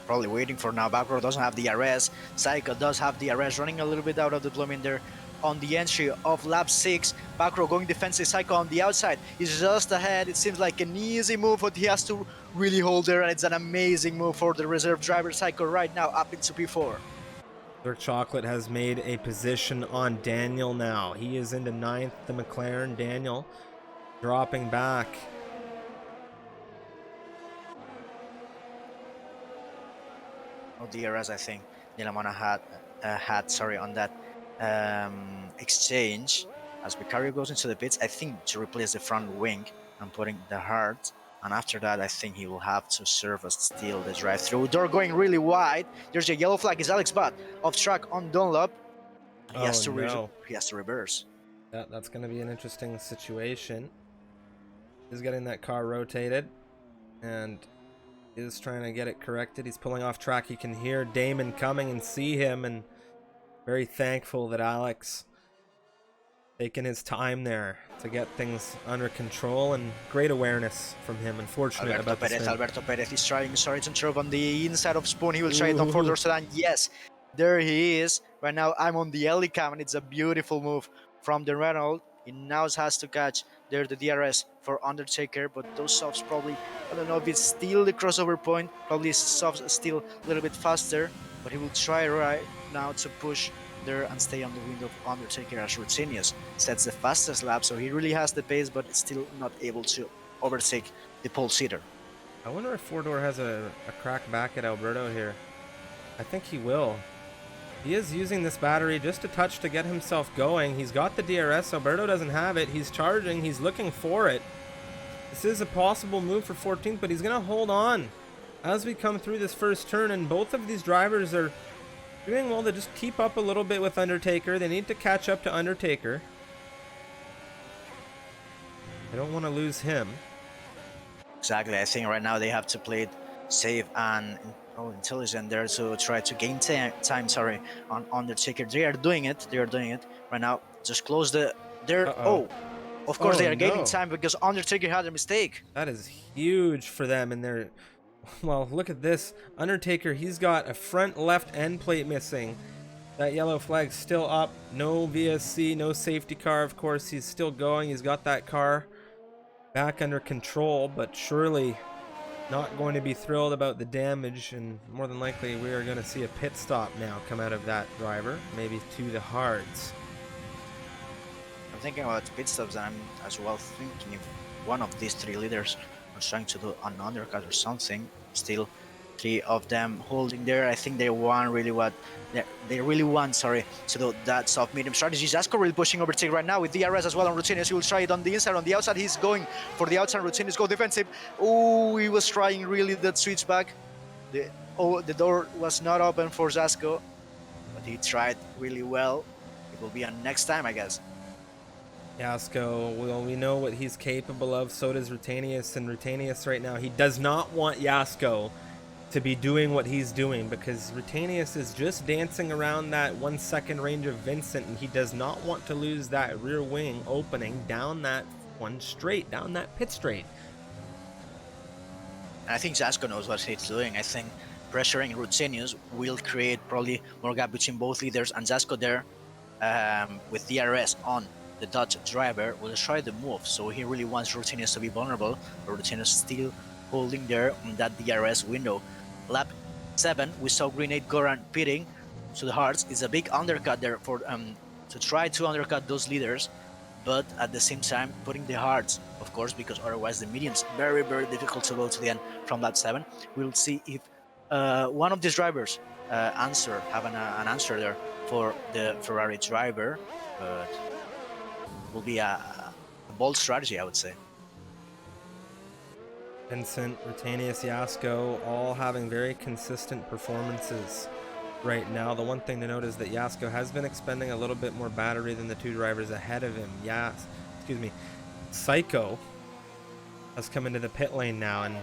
Probably waiting for now. Backrow doesn't have DRS. Psycho does have DRS, running a little bit out of deployment there on the entry of lap 6. Backrow going defensive. Psycho on the outside. He's just ahead. It seems like an easy move, but he has to really hold there, and it's an amazing move for the reserve driver Psycho right now up into P4. Dark Chocolate has made a position on Daniel now. He is into 9th, the McLaren. Daniel dropping back. No DRS, I think. Nilamana had on that exchange. As Vicario goes into the pits, I think to replace the front wing and putting the hard. And after that, I think he will have to serve as still the drive-through. Door going really wide. There's a yellow flag. Is Alex Butt off track on Dunlop. He has to reverse. That's going to be an interesting situation. He's getting that car rotated and is trying to get it corrected. He's pulling off track. He can hear Damon coming and see him, and very thankful that Alex taking his time there to get things under control, and great awareness from him. Unfortunate Alberto Perez is trying to interrupt on the inside of Spoon. He will try it on four-door sedan. Yes, there he is. Right now I'm on the LE cam, and it's a beautiful move from the Renault. He now has to catch there the DRS for Undertaker, but those softs probably, I don't know if it's still the crossover point, probably softs still a little bit faster, but he will try right now to push there and stay on the window of Undertaker as Rutinius sets the fastest lap, so he really has the pace, but still not able to overtake the pole sitter. I wonder if four-door has a crack back at Alberto here. I think he will. He is using this battery just a touch to get himself going. He's got the DRS. Alberto doesn't have it. He's charging. He's looking for it. This is a possible move for 14th, but he's going to hold on as we come through this first turn, and both of these drivers are doing well to just keep up a little bit with Undertaker. They need to catch up to Undertaker. I don't want to lose him. Exactly. I think right now they have to play it safe and intelligent there to try to gain time on Undertaker. They are doing it right now. Just close the of course they are gaining time because Undertaker had a mistake. That is huge for them, and they're, well, look at this. Undertaker, he's got a front left end plate missing. That yellow flag's still up. No VSC, no safety car. Of course, he's still going. He's got that car back under control, but surely not going to be thrilled about the damage, and more than likely we are going to see a pit stop now come out of that driver, maybe to the hards. I'm thinking about pit stops, and I'm as well thinking if one of these three leaders was trying to do an undercut or something. Still, three of them holding there. I think they want really to do that soft medium strategy. Zasco really pushing Overtake right now with DRS as well on Rutinius. He will try it on the inside. On the outside, he's going for the outside. Rutinius go defensive. Oh, he was trying really that switch back. The door was not open for Zasco, but he tried really well. It will be on next time, I guess. Yasko, well, we know what he's capable of. So does Rutinius, and Rutinius right now, he does not want Yasko to be doing what he's doing, because Rutinius is just dancing around that 1 second range of Vincent, and he does not want to lose that rear wing opening down that one straight, down that pit straight. And I think Zasco knows what he's doing. I think pressuring Rutinius will create probably more gap between both leaders, and Zasco there with DRS on the Dutch driver will try the move, so he really wants Rutinius to be vulnerable, but Rutinius still holding there on that DRS window. Lap 7, we saw Grenade Goran pitting to the hearts. It's a big undercut there for to try to undercut those leaders, but at the same time putting the hearts, of course, because otherwise the medium's very, very difficult to go to the end from lap 7. We'll see if one of these drivers have an answer there for the Ferrari driver, but will be a bold strategy, I would say. Vincent, Rutinius, Yasko, all having very consistent performances right now. The one thing to note is that Yasko has been expending a little bit more battery than the two drivers ahead of him. Psycho has come into the pit lane now, and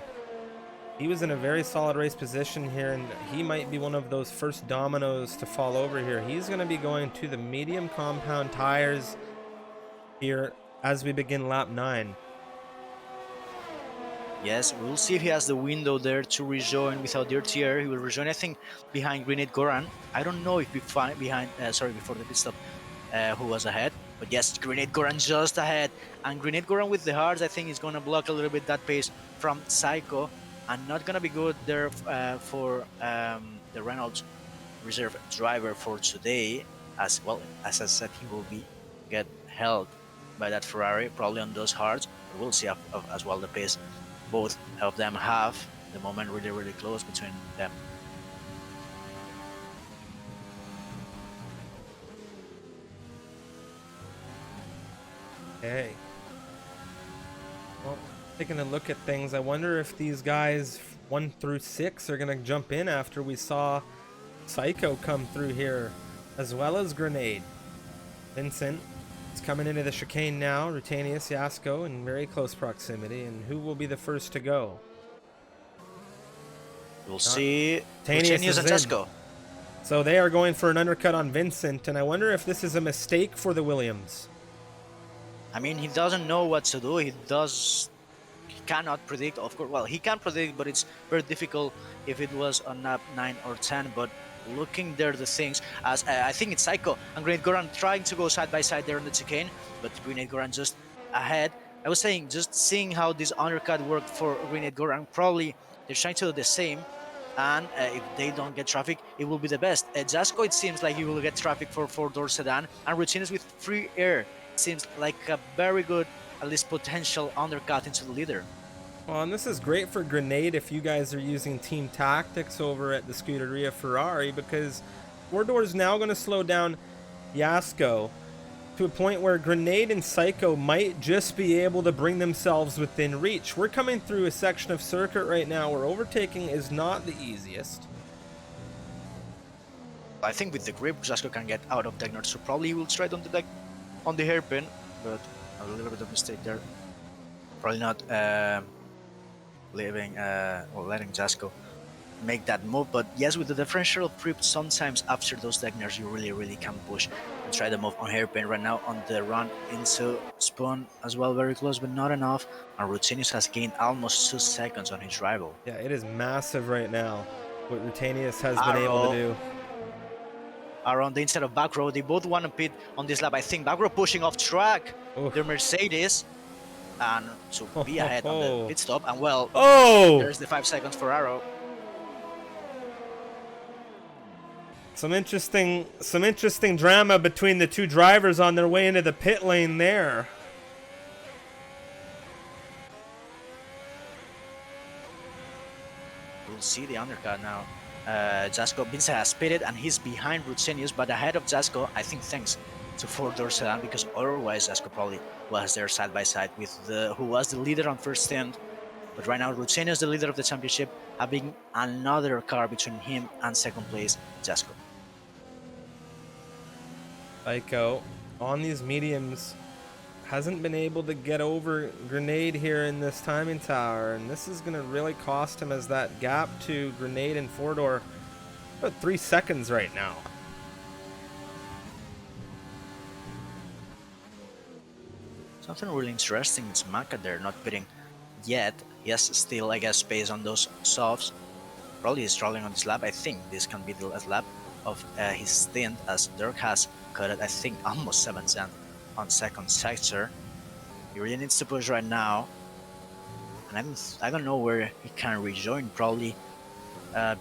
He was in a very solid race position here, and he might be one of those first dominoes to fall over here. He's going to be going to the medium compound tires here as we begin lap 9. Yes, we'll see if he has the window there to rejoin without dirty air. He will rejoin, I think, behind Grenade Goran. I don't know if before the pit stop, who was ahead. But yes, Grenade Goran just ahead. And Grenade Goran with the hards, I think, is going to block a little bit that pace from Psycho. And not going to be good there for the Reynolds reserve driver for today. As well, as I said, he will get held by that Ferrari, probably on those hards. But we'll see as well the pace both of them have. The moment really, really close between them. Okay. Well, taking a look at things, I wonder if these guys 1 through 6 are going to jump in after we saw Psycho come through here, as well as Grenade. Vincent is coming into the chicane now. Rutanius, Yasko in very close proximity. And who will be the first to go? We'll see. Rutanius and Yasko. So they are going for an undercut on Vincent, and I wonder if this is a mistake for the Williams. I mean, he doesn't know what to do. He cannot predict, of course. Well, he can predict, but it's very difficult if it was on lap 9 or 10. But looking there, the things, as I think it's Psycho and Grenade Goran trying to go side by side there on the chicane, but Grenade Goran just ahead. I was saying, just seeing how this undercut worked for Grenade Goran, probably they're trying to do the same. And if they don't get traffic, it will be the best. Jasko, it seems like he will get traffic for 4-door sedan, and Rutinas with free air. It seems like a very good, at least potential undercut into the leader. Well, and this is great for Grenade if you guys are using team tactics over at the Scuderia Ferrari, because 4-door is now going to slow down Yasko to a point where Grenade and Psycho might just be able to bring themselves within reach. We're coming through a section of circuit right now where overtaking is not the easiest. I think with the grip, Jasko can get out of Degnard, so probably he will try it on the hairpin, but a little bit of mistake there. Probably not letting Jasko make that move, but yes, with the differential grip, sometimes after those Degnards, you really can push and try the move on hairpin. Right now on the run into Spoon as well, very close, but not enough. And Rutanius has gained almost 2 seconds on his rival. Yeah, it is massive right now what Rutanius has been able to do. Are on the inside of back row. They both want to pit on this lap. I think back row pushing off track. Their Mercedes. And to be ahead on the pit stop. And well, there's the 5 seconds for Arrow. Some interesting drama between the two drivers on their way into the pit lane there. We'll see the undercut now. Jasko Vincent has pitted and he's behind Rutenius, but ahead of Jasko, I think thanks to 4-door sedan, because otherwise Jasko probably was there side by side with who was the leader on first stint. But right now Rutenius, the leader of the championship, having another car between him and second place Jasko. Psycho on these mediums hasn't been able to get over Grenade here in this timing tower, and this is going to really cost him, as that gap to Grenade and 4-door about 3 seconds right now. Something really interesting is Maka there not pitting yet. Yes, still I guess space on those softs. Probably he's struggling on this lap. I think this can be the last lap of his stint, as Dirk has cut it, I think, almost 7 cents on second sector. He really needs to push right now, and I don't know where he can rejoin. Probably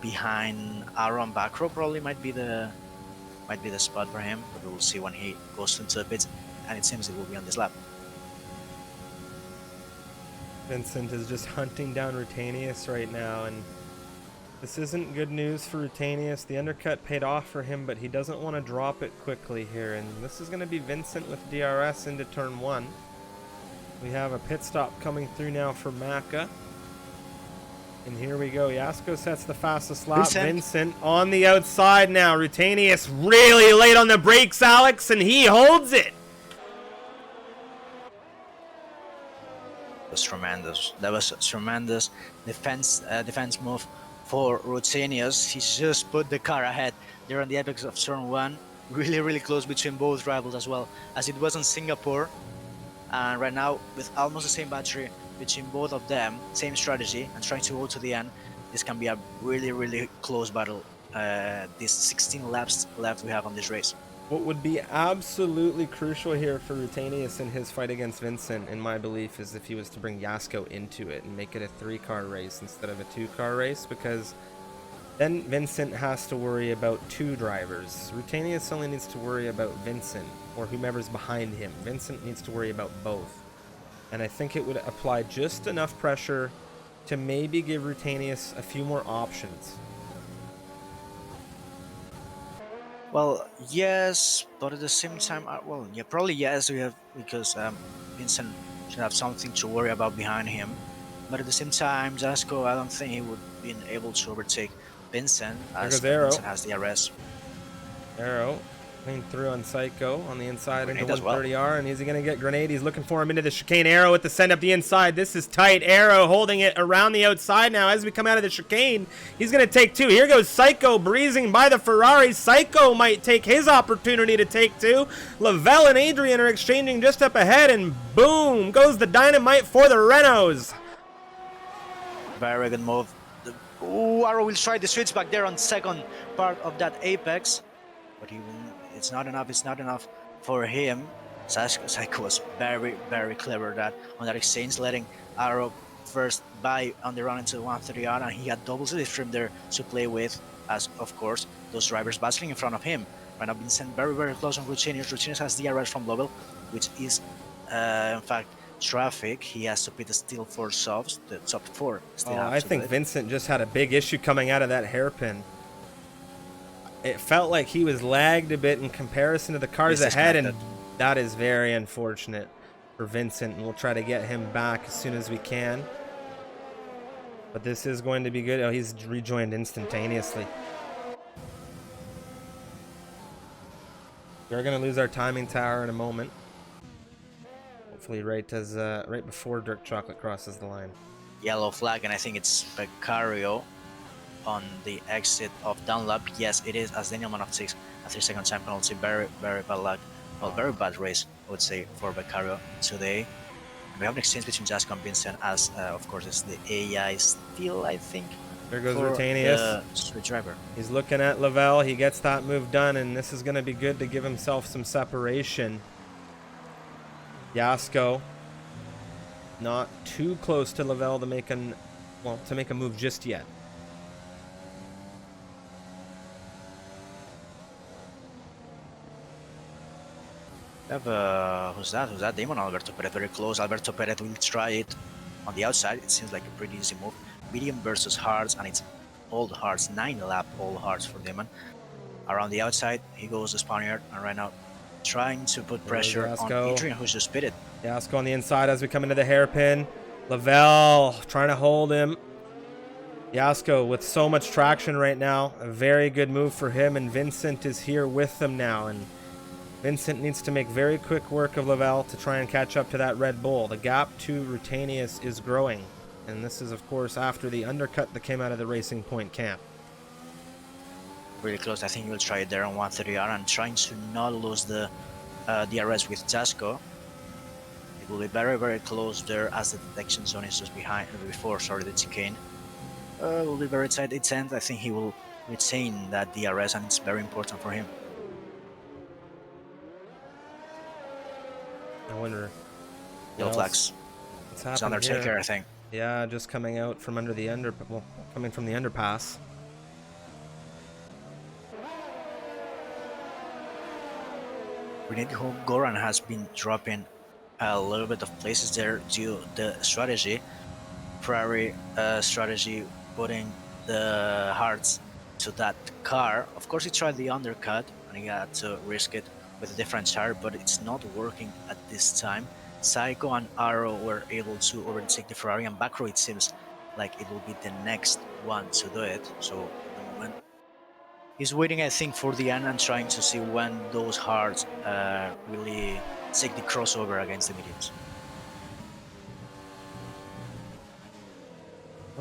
behind Aaron back row probably might be the spot for him, but we'll see when he goes into the pits, and it seems it will be on this lap. Vincent is just hunting down Rutanius right now, and this isn't good news for Rutanius. The undercut paid off for him, but he doesn't want to drop it quickly here. And this is going to be Vincent with DRS into turn 1. We have a pit stop coming through now for Maka. And here we go. Yasko sets the fastest lap. Vincent on the outside now. Rutanius really late on the brakes, Alex, and he holds it. was tremendous. That was tremendous defense move for Rutenius. He just put the car ahead there on the apex of turn one. Really close between both rivals as well as it was in Singapore. And right now, with almost the same battery between both of them, same strategy, and trying to go to the end, this can be a really close battle. These 16 laps left we have on this race. What would be absolutely crucial here for Rutenius in his fight against Vincent, in my belief, is if he was to bring Yasko into it and make it a 3-car race instead of a 2-car race, because then Vincent has to worry about 2 drivers. Rutenius only needs to worry about Vincent or whomever's behind him. Vincent needs to worry about both. And I think it would apply just enough pressure to maybe give Rutenius a few more options. Well, yes, but at the same time, probably yes, because Vincent should have something to worry about behind him. But at the same time, Jasko, I don't think he would be able to overtake Vincent as Vincent has the arrest. Arrow clean through on Psycho on the inside into 130R, and is he going to get Grenade? He's looking for him into the chicane. Arrow with the send up the inside. This is tight. Arrow holding it around the outside now as we come out of the chicane. He's going to take 2. Here goes Psycho breezing by the Ferrari. Psycho might take his opportunity to take 2. Lavelle and Adrian are exchanging just up ahead, and boom goes the dynamite for the Renaults. Very good move. Arrow will try the switch back there on second part of that apex, but it's not enough. It's not enough for him. Psycho was very clever on that exchange, letting Arrow first by on the run into 130R, and he had double slipstream there to play with, as of course those drivers battling in front of him. Right now, Vincent very close on Rutenius. Rutenius has the DRS from Lovell, which is in fact traffic. He has to pit still for softs. The top 4 still I think Vincent just had a big issue coming out of that hairpin. It felt like he was lagged a bit in comparison to the cars ahead, and that is very unfortunate for Vincent, and we'll try to get him back as soon as we can. But this is going to be good. Oh, he's rejoined instantaneously. We're going to lose our timing tower in a moment. Hopefully right before Dirk Chocolate crosses the line. Yellow flag, and I think it's Beccario on the exit of Dunlap. Yes, it is, as Daniel Man of 6, a 3-second time penalty. Very bad luck. Well, very bad race, I would say, for Beccario today. We have an exchange between Jasko and Vincent, as of course it's the AEST still, I think. There goes Rutenius. Street driver. He's looking at Lavelle. He gets that move done, and this is going to be good to give himself some separation. Yasko not too close to Lavelle to make a move just yet. Who's that? Damon Alberto Perez, very close. Alberto Perez will try it on the outside. It seems like a pretty easy move. Medium versus hards, and it's old hards, 9-lap old hards for Damon. Around the outside, he goes the Spaniard, and right now trying to put pressure on Adrian, who's just pitted. Yasko on the inside as we come into the hairpin. Lavelle trying to hold him. Yasko with so much traction right now. A very good move for him, and Vincent is here with them now, and Vincent needs to make very quick work of Lavelle to try and catch up to that Red Bull. The gap to Rutenius is growing, and this is of course after the undercut that came out of the Racing Point camp. Really close. I think he'll try it there on 130R and trying to not lose the DRS with Jasko. It will be very close there, as the detection zone is just before the chicane. Will be very tight. It's end. I think he will retain that DRS, and it's very important for him. I wonder. Yellow flags. What's happening? It's Undertaker, I think. Yeah, just coming out from under the coming from the underpass. Renate Goran has been dropping a little bit of places there due to the strategy. Ferrari strategy putting the hearts to that car. Of course, he tried the undercut and he had to risk it with a different tire, but it's not working at this time. Psycho and Arrow were able to overtake the Ferrari, and back row it seems like it will be the next one to do it. So at the moment, he's waiting, I think, for the end and trying to see when those hearts really take the crossover against the mediums.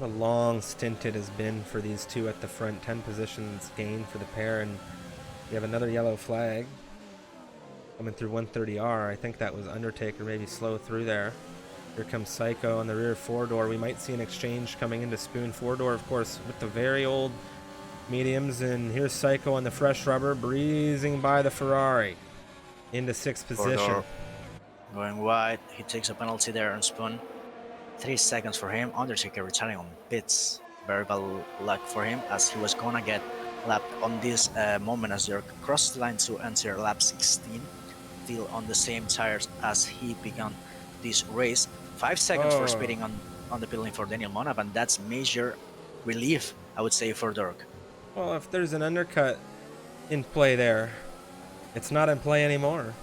What a long stint it has been for these two at the front. 10 positions gained for the pair, and we have another yellow flag coming through 130R. I think that was Undertaker, maybe slow through there. Here comes Psycho on the rear four-door. We might see an exchange coming into Spoon. Four-door, of course, with the very old mediums. And here's Psycho on the fresh rubber, breezing by the Ferrari into sixth position. Four-door going wide. He takes a penalty there on Spoon. 3 seconds for him. Undertaker returning on pits. Very bad luck for him, as he was gonna get lapped on this moment as Dirk crossed the line to enter lap 16. Still on the same tires as he began this race. 5 seconds for speeding on the pit lane for Daniel Monab, and that's major relief, I would say, for Dirk. Well, if there's an undercut in play there, it's not in play anymore.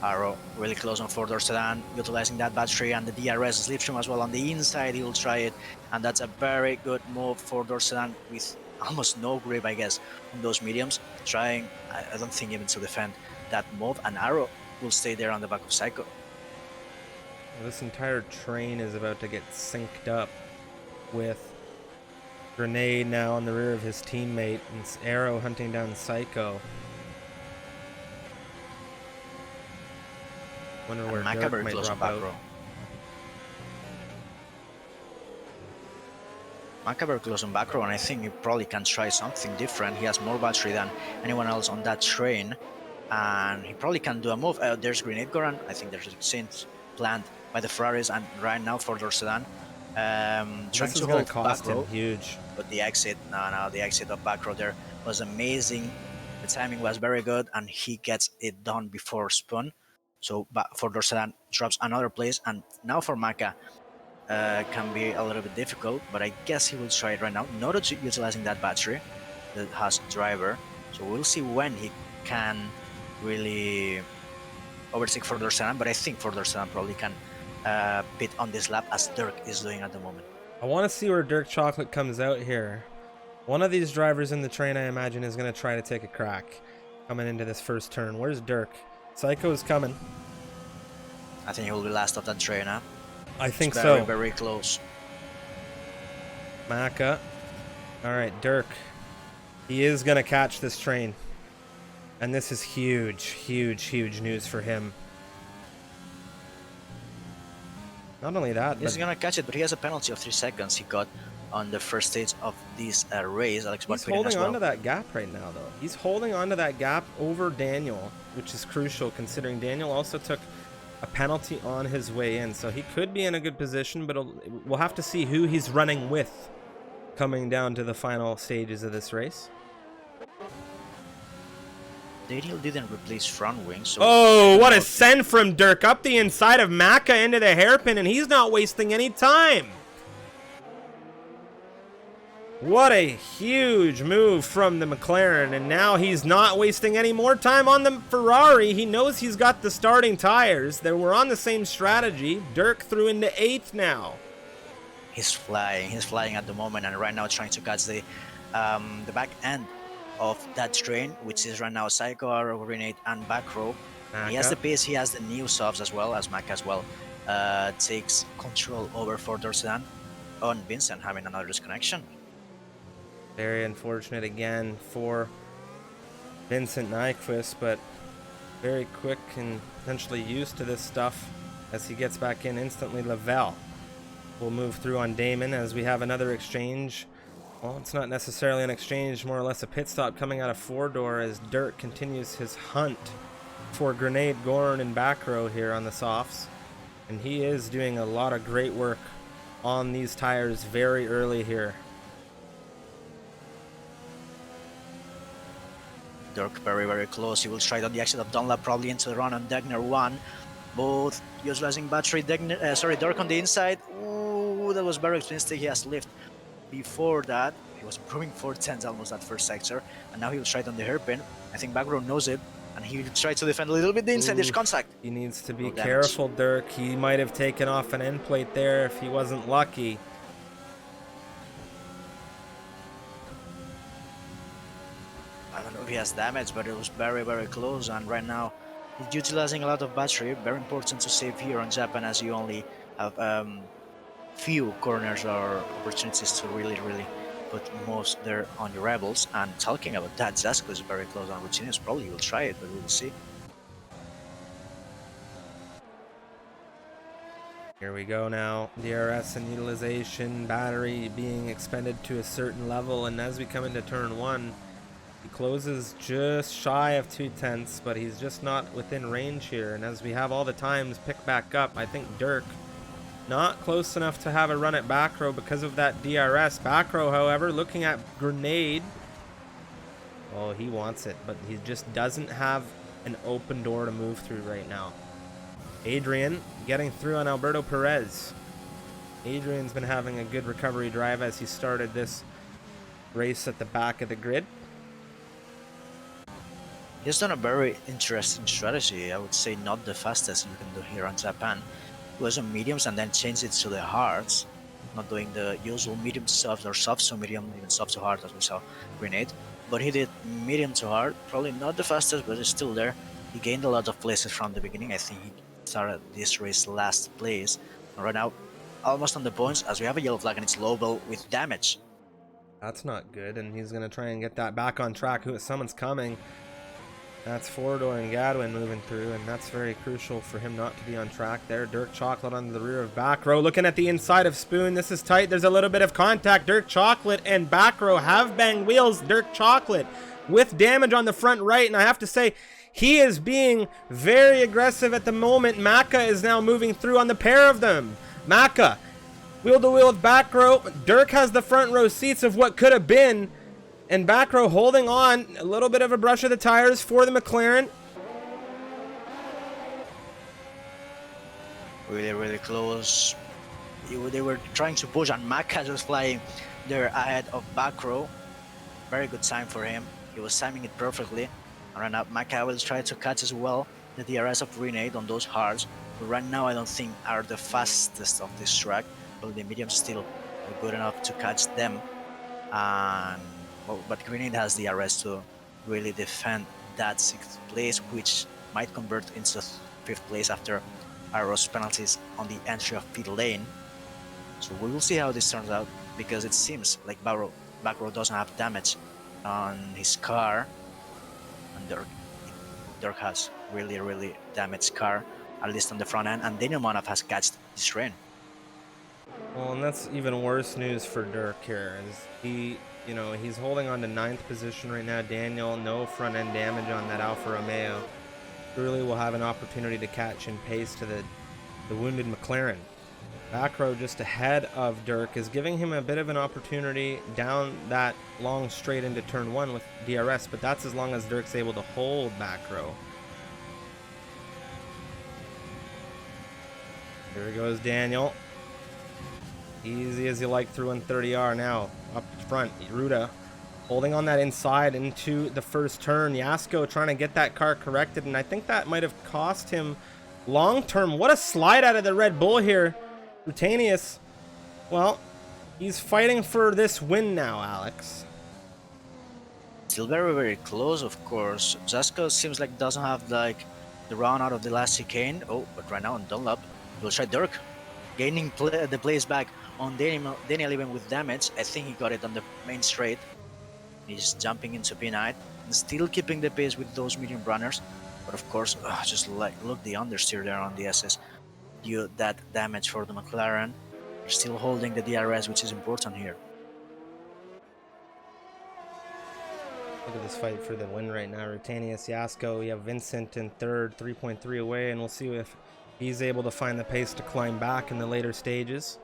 Arrow really close on four-door sedan, utilizing that battery and the DRS slipstream as well on the inside. He will try it, and that's a very good move. Four-door sedan with almost no grip, I guess, on those mediums. Trying, I don't think, even to defend that move, and Arrow will stay there on the back of Psycho. Well, this entire train is about to get synced up with Grenade now on the rear of his teammate, and Arrow hunting down Psycho. Wonder where Dirk might drop out. Macabre close on back row, and I think he probably can try something different. He has more battery than anyone else on that train, and he probably can do a move. There's Grenade Goran. I think there's a synth planned by the Ferraris, and right now for Sedan, trying to hold back row. Huge. But the exit, the exit of back row there was amazing. The timing was very good, and he gets it done before Spoon. So for Sedan drops another place, and now for Maka can be a little bit difficult, but I guess he will try it right now, not utilizing that battery that has driver. So we'll see when he can really overtake for Sedan, but I think for Sedan probably can pit on this lap, as Dirk is doing at the moment. I want to see where Dirk Chocolate comes out here. One of these drivers in the train, I imagine, is going to try to take a crack coming into this first turn. Where's Dirk? Psycho's coming. I think he will be last of that train, huh? I think it's so. Very close. Maka. All right, Dirk. He is going to catch this train. And this is huge, huge, huge news for him. Not only that, he's going to catch it, but he has a penalty of 3 seconds he got on the first stage of this race. Alex he's holding on to that gap right now, though. He's holding on to that gap over Daniel, which is crucial considering Daniel also took a penalty on his way in. So he could be in a good position, but we'll have to see who he's running with coming down to the final stages of this race. Daniel didn't replace front wing, so... Oh, what a send from Dirk up the inside of Maka into the hairpin, and he's not wasting any time. What a huge move from the McLaren, and now he's not wasting any more time on the Ferrari. He knows he's got the starting tires. They were on the same strategy. Dirk threw into 8th now. He's flying at the moment, and right now trying to catch the back end of that train, which is right now Psycho, Arrow, Grenade, and back row. He has the pace, he has the new subs as well, as Mac as well takes control over for Sedan on Vincent having another disconnection. Very unfortunate again for Vincent Nyquist, but very quick and potentially used to this stuff as he gets back in instantly. Lavelle will move through on Damon as we have another exchange. Well, it's not necessarily an exchange, more or less a pit stop coming out of four-door as Dirk continues his hunt for Grenade, Gorn, and back row here on the softs. And he is doing a lot of great work on these tires very early here. Dirk very close. He will try on the exit of Dunlap, probably into the run on Degner 1. Both utilizing battery. Dirk on the inside. Ooh, that was very expensive. He has lift. Before that, he was improving 4/10 almost that first sector, and now he will try it on the hairpin. I think back row knows it, and he will try to defend a little bit the inside. There's contact. He needs to be careful, Dirk. He might have taken off an end plate there if he wasn't lucky. I don't know if he has damage, but it was very close, and right now he's utilizing a lot of battery. Very important to save here on Japan, as you only have few corners or opportunities to really put most there on the rebels. And talking about that, Zasco is very close on Routinius. Probably will try it, but we will see. Here we go now. DRS and utilization, battery being expended to a certain level, and as we come into turn 1, he closes just shy of 2/10, but he's just not within range here. And as we have all the times pick back up, I think Dirk not close enough to have a run at back row because of that DRS. Back row, however, looking at grenade. Oh, he wants it, but he just doesn't have an open door to move through right now. Adrian getting through on Alberto Perez. Adrian's been having a good recovery drive as he started this race at the back of the grid. He's done a very interesting strategy. I would say not the fastest you can do here on Japan. He was on mediums and then changed it to the hards, not doing the usual medium to soft or soft to medium, even soft to hard as we saw Grenade. But he did medium to hard, probably not the fastest, but it's still there. He gained a lot of places from the beginning. I think he started this race last place. And right now, almost on the points as we have a yellow flag and it's low ball with damage. That's not good, and he's going to try and get that back on track. Someone's coming. That's Fordor and Gadwin moving through, and that's very crucial for him not to be on track there. Dirk Chocolate on the rear of back row. Looking at the inside of Spoon. This is tight. There's a little bit of contact. Dirk Chocolate and back row have banged wheels. Dirk Chocolate with damage on the front right, and I have to say, he is being very aggressive at the moment. Maka is now moving through on the pair of them. Maka, wheel to wheel with back row. Dirk has the front row seats of what could have been. And back row holding on. A little bit of a brush of the tires for the McLaren. Really close. They were trying to push and Maka just flying there ahead of back row. Very good time for him. He was timing it perfectly. And right now Maka will try to catch as well the DRS of Grenade on those hards. But right now I don't think are the fastest of this track. But the mediums still good enough to catch them. And but Grenade has the DRS to really defend that 6th place, which might convert into 5th place after Arrow's penalties on the entry of pit lane. So we will see how this turns out, because it seems like Backrow doesn't have damage on his car, and Dirk has really damaged car, at least on the front end, and Daniel Manav has catched this train. Well, and that's even worse news for Dirk here. He's holding on to 9th position right now. Daniel, no front end damage on that Alfa Romeo. Truly will have an opportunity to catch in pace to the wounded McLaren. Back row just ahead of Dirk is giving him a bit of an opportunity down that long straight into turn 1 with DRS, but that's as long as Dirk's able to hold back row. Here goes Daniel. Easy as you like through 130R now. Up front, Ruda holding on that inside into the first turn. Yasko trying to get that car corrected, and I think that might have cost him long term. What a slide out of the Red Bull here. Rutanius, well, he's fighting for this win now, Alex. Still very close, of course. Jasko seems like doesn't have the run out of the last chicane. Oh, but right now on Dunlop, we'll try Dirk gaining the place back on Daniel even with damage. I think he got it on the main straight. He's jumping into P9 and still keeping the pace with those medium runners. But of course, just look the understeer there on the SS. Due that damage for the McLaren. They're still holding the DRS, which is important here. Look at this fight for the win right now. Rutanius, Yasko, we have Vincent in third, 3.3 away, and we'll see if he's able to find the pace to climb back in the later stages.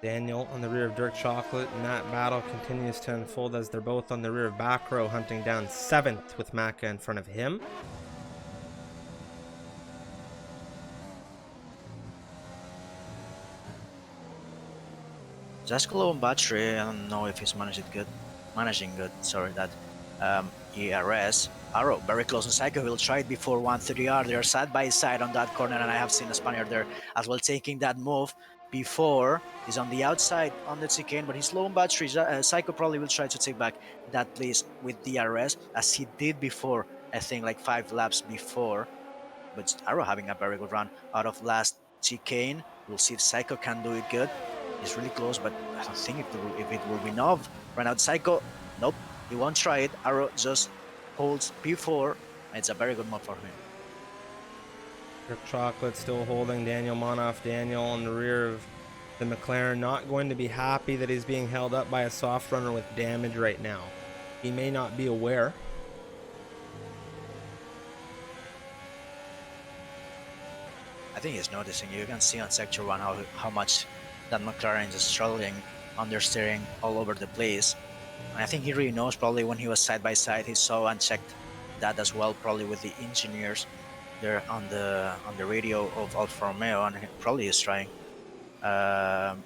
Daniel on the rear of Dirk Chocolate, and that battle continues to unfold as they're both on the rear of back row, hunting down 7th with Maka in front of him. Just low on battery. I don't know if he's managing good. Sorry, that ERS. Arrow very close on Psycho. He'll try it before 130R. They're side by side on that corner, and I have seen a Spaniard there as well taking that move before. He's on the outside on the chicane, but he's low on battery. Psycho probably will try to take back that place with DRS as he did before. I think like 5 laps before. But Arrow having a very good run out of last chicane. We'll see if Psycho can do it good. He's really close, but I don't think if it will be enough. Right now, Psycho, nope, he won't try it. Arrow just holds P4, and it's a very good move for him. Dark Chocolate still holding Daniel Monoff. Daniel on the rear of the McLaren, not going to be happy that he's being held up by a soft runner with damage right now. He may not be aware. I think he's noticing. You can see on Sector 1 how much that McLaren is struggling, understeering all over the place. And I think he really knows. Probably when he was side by side, he saw and checked that as well, probably with the engineers there on the radio of Alfa Romeo, and he probably is trying to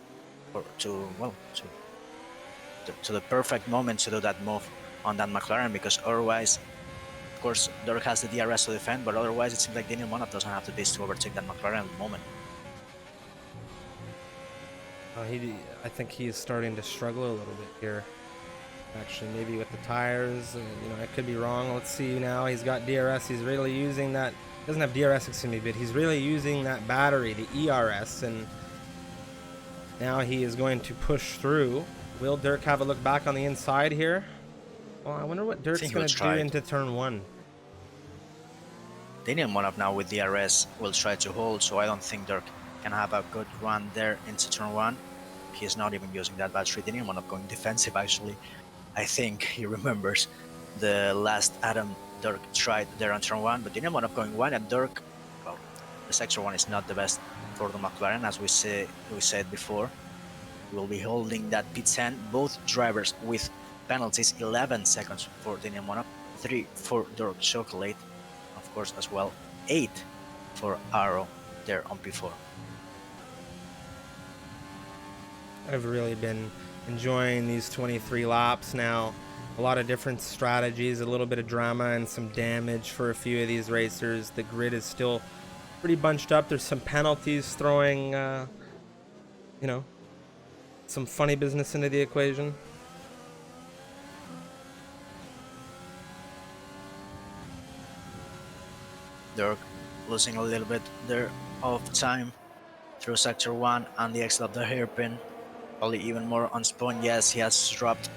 the perfect moment to do that move on that McLaren, because otherwise, of course, Dirk has the DRS to defend, but otherwise it seems like Daniel Monoff doesn't have the pace to overtake that McLaren at the moment. I think he's starting to struggle a little bit here. Actually, maybe with the tires, I could be wrong. Let's see now. He's got DRS. He's really using that. Doesn't have DRS, excuse me, but he's really using that battery, the ERS, and now he is going to push through. Will Dirk have a look back on the inside here? Well, I wonder what Dirk's going to do into turn 1. Daniel Monoff now with DRS will try to hold, so I don't think Dirk can have a good run there into turn 1. He's not even using that battery. Daniel Monoff going defensive, actually. I think he remembers the last Adam Dirk tried there on turn 1, but Daniel Monoff going wide, and Dirk, well, the Sector 1 is not the best for the McLaren, as we said before. We'll be holding that pit 10, both drivers with penalties, 11 seconds for Daniel Monoff, 3 for Dark Chocolate, of course, as well, 8 for Arrow there on P4. I've really been enjoying these 23 laps now. A lot of different strategies, a little bit of drama and some damage for a few of these racers. The grid is still pretty bunched up. There's some penalties throwing, some funny business into the equation. Dirk losing a little bit there of time through Sector 1 and the exit of the hairpin. Probably even more on Spawn. Yes, he has dropped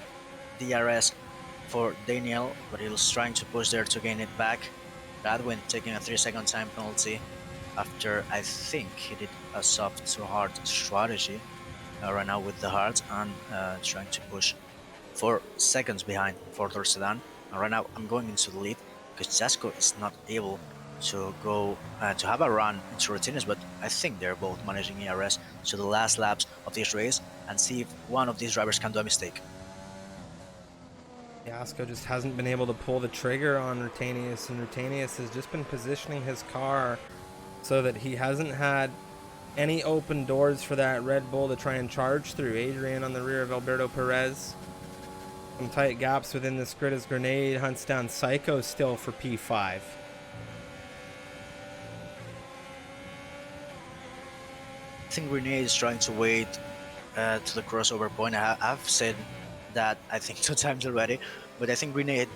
DRS for Daniel, but he was trying to push there to gain it back. Radwin taking a 3-second time penalty after I think he did a soft to hard strategy right now with the hard and trying to push 4 seconds behind four-door sedan. And right now I'm going into the lead because Jasko is not able to go to have a run into routines, but I think they're both managing ERS to the last laps of this race and see if one of these drivers can do a mistake. Jasko just hasn't been able to pull the trigger on Rutanius, and Rutanius has just been positioning his car so that he hasn't had any open doors for that Red Bull to try and charge through. Adrian on the rear of Alberto Perez. Some tight gaps within this grid as Grenade hunts down Psycho still for P5. I think Grenade is trying to wait to the crossover point. I've said that I think 2 times already, but I think Grenade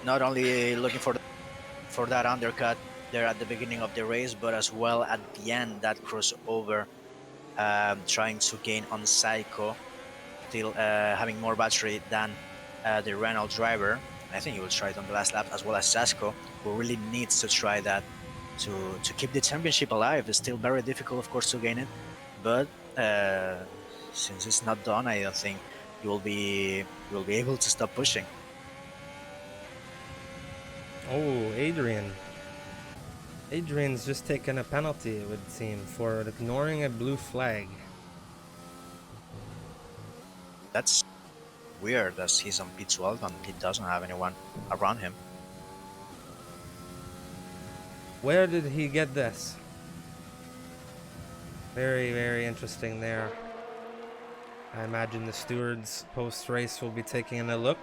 not only looking for that undercut there at the beginning of the race, but as well at the end, that crossover, trying to gain on Psycho, still having more battery than the Renault driver. I think he will try it on the last lap, as well as Jasko, who really needs to try that to keep the championship alive. It's still very difficult, of course, to gain it, but since it's not done, I don't think you will be able to stop pushing. Oh, Adrian's just taken a penalty, it would seem, for ignoring a blue flag. That's weird, as he's on P12 and he doesn't have anyone around him. Where did he get this? Very, very interesting there. I imagine the stewards post-race will be taking a look.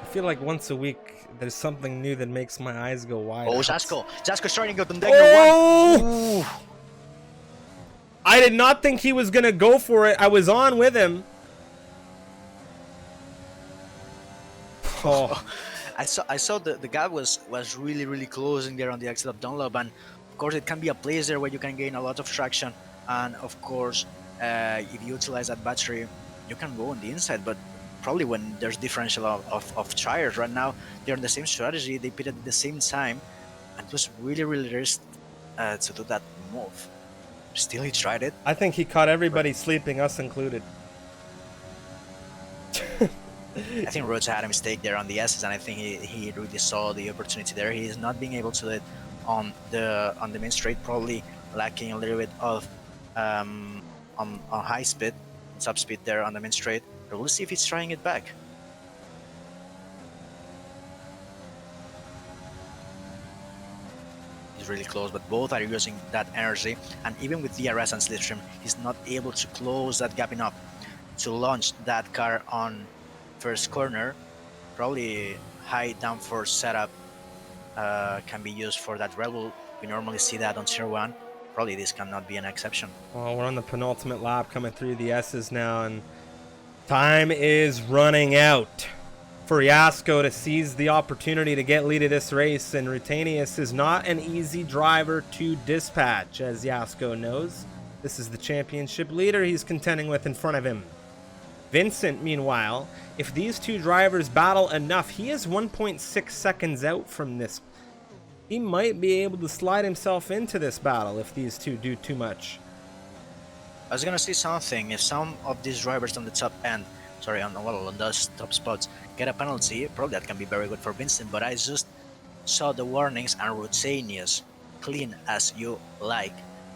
I feel like once a week there's something new that makes my eyes go wide. Oh, Jasko's trying to go to the Oh! I did not think he was gonna go for it. I was on with him. Oh. I saw the gap was really closing there on the exit of Dunlop, and of course it can be a place there where you can gain a lot of traction, and of course if you utilize that battery, you can go on the inside. But probably when there's differential of tires right now, they're on the same strategy. They pitted at the same time, and it was really risky to do that move. Still, he tried it. I think he caught everybody sleeping, us included. I think Rhodes had a mistake there on the S's, and I think he really saw the opportunity there. He is not being able to do it on the main straight, probably lacking a little bit of on high speed, top speed there on the main straight. But we'll see if he's trying it back. He's really close, but both are using that energy, and even with DRS and slipstream, he's not able to close that gap enough to launch that car on first corner. Probably high downforce setup can be used for that Red Bull. We normally see that on Tier 1. Probably this cannot be an exception. Well, we're on the penultimate lap coming through the S's now, and time is running out for Jasko to seize the opportunity to get lead of this race, and Rutanius is not an easy driver to dispatch, as Jasko knows. This is the championship leader he's contending with in front of him. Vincent, meanwhile, if these two drivers battle enough, he is 1.6 seconds out from this. He might be able to slide himself into this battle if these two do too much. I was gonna say something. If some of these drivers on the top end, on those top spots, get a penalty, probably that can be very good for Vincent. But I just saw the warnings, and Rutanius, clean as you like.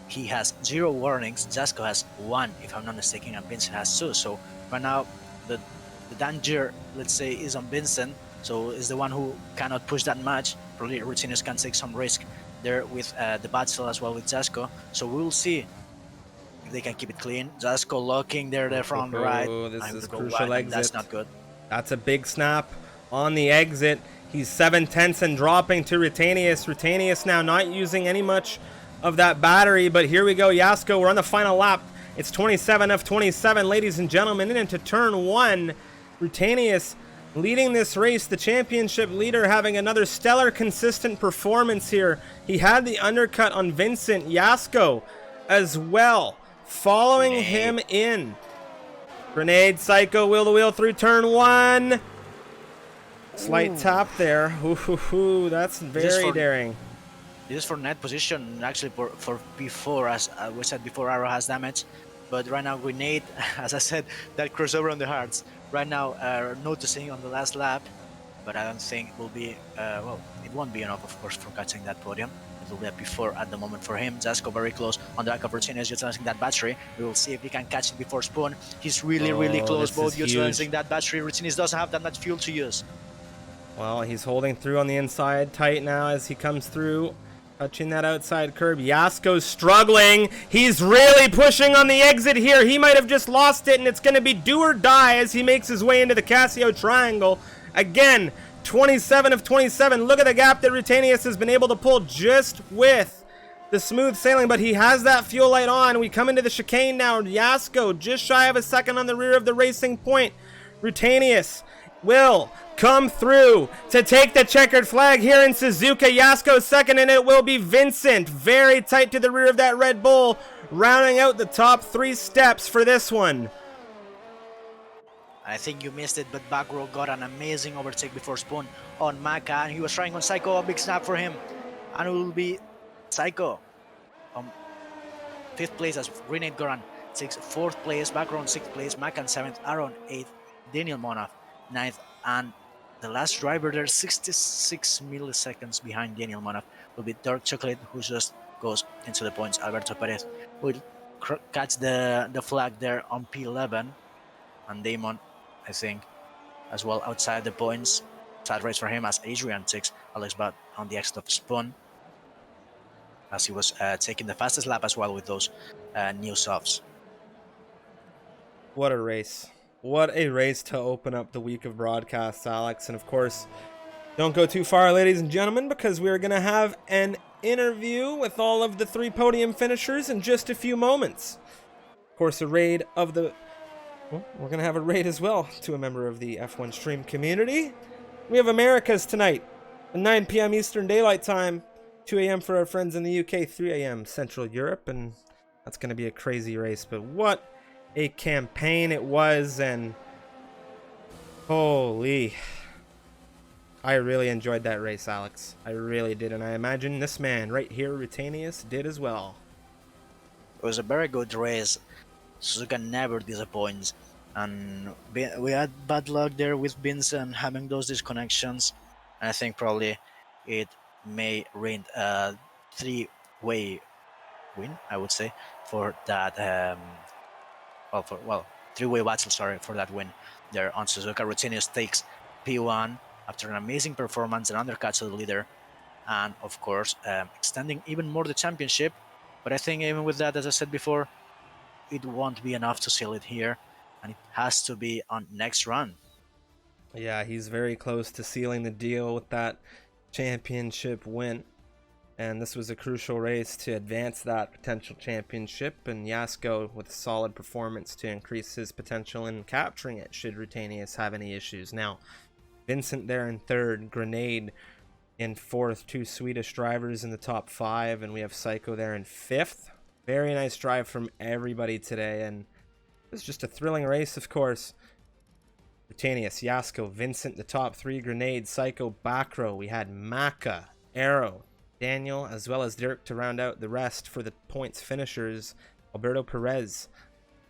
He has 0 warnings. Jasko has 1, if I'm not mistaken, and Vincent has 2. So right now, the danger, let's say, is on Vincent. So is the one who cannot push that much. Probably Rutanius can take some risk there with the battle as well with Jasko. So we will see if they can keep it clean. Jasko locking there from the right. This is crucial exit. That's not good. That's a big snap on the exit. He's 7/10 and dropping to Rutanius. Rutanius now not using any much of that battery, but here we go, Jasko. We're on the final lap. It's 27 of 27, ladies and gentlemen, into turn 1. Rutanius leading this race, the championship leader, having another stellar, consistent performance here. He had the undercut on Vincent. Jasko as well, following him in. Grenade, Psycho, wheel-to-wheel through turn 1. Slight tap there. Ooh, that's very daring. This is for net position, actually for before, as we said before, Arrow has damage. But right now, Grenade, as I said, that crossover on the hearts. Right now, noticing on the last lap, but I don't think it will be, it won't be enough, of course, for catching that podium. It will be a before at the moment for him. Jasko very close on the back of Rutanius, utilizing that battery. We will see if he can catch it before Spoon. He's really close, both utilizing that battery. Rutanius doesn't have that much fuel to use. Well, he's holding through on the inside tight now as he comes through, touching that outside curb. Jasko's struggling. He's really pushing on the exit here. He might have just lost it, and it's going to be do or die as he makes his way into the Casio Triangle. Again, 27 of 27. Look at the gap that Rutanius has been able to pull just with the smooth sailing, but he has that fuel light on. We come into the chicane now. Jasko just shy of a second on the rear of the Racing Point. Rutanius will come through to take the checkered flag here in Suzuka. Jasko second, and it will be Vincent very tight to the rear of that Red Bull, rounding out the top 3 steps for this one. I think you missed it, but Backrow got an amazing overtake before Spoon on Maka, and he was trying on Psycho. A big snap for him, and it will be Psycho 5th place as Renate Goran takes 4th place, Backrow on 6th place, Maka on 7th, Aaron 8th, Daniel Monaf 9th, and the last driver there, 66 milliseconds behind Daniel Monaf, will be Dark Chocolate, who just goes into the points. Alberto Perez will catch the flag there on P11, and Damon, I think, as well outside the points. Sad race for him as Adrian takes Alex Butt on the exit of Spoon, as he was taking the fastest lap as well with those new softs. What a race. What a race to open up the week of broadcasts, Alex. And of course, don't go too far, ladies and gentlemen, because we're going to have an interview with all of the 3 podium finishers in just a few moments. Of course, a raid of the... Well, we're going to have a raid as well to a member of the F1 stream community. We have Americas tonight at 9 p.m. Eastern Daylight Time, 2 a.m. for our friends in the UK, 3 a.m. Central Europe, and that's going to be a crazy race. But what a campaign it was, and holy, I really enjoyed that race, Alex. I really did, and I imagine this man right here, Rutanius, did as well. It was a very good race. Suzuka never disappoints, and we had bad luck there with Vincent having those disconnections. And I think probably it may reign a three-way win, I would say, for that. Three-way battle. Sorry for that win there on Suzuka. Rutinius takes P1 after an amazing performance and undercuts the leader, and of course extending even more the championship. But I think even with that, as I said before, it won't be enough to seal it here, and it has to be on next run. Yeah, he's very close to sealing the deal with that championship win. And this was a crucial race to advance that potential championship, and Yasko with a solid performance to increase his potential in capturing it should Rutanius have any issues. Now, Vincent there in third, Grenade in fourth, two Swedish drivers in the top five, and we have Psycho there in fifth. Very nice drive from everybody today, and it was just a thrilling race, of course. Rutanius, Yasko, Vincent, the top three, Grenade, Psycho, back row. We had Maka, Arrow, Daniel, as well as Dirk to round out the rest for the points finishers. Alberto Perez,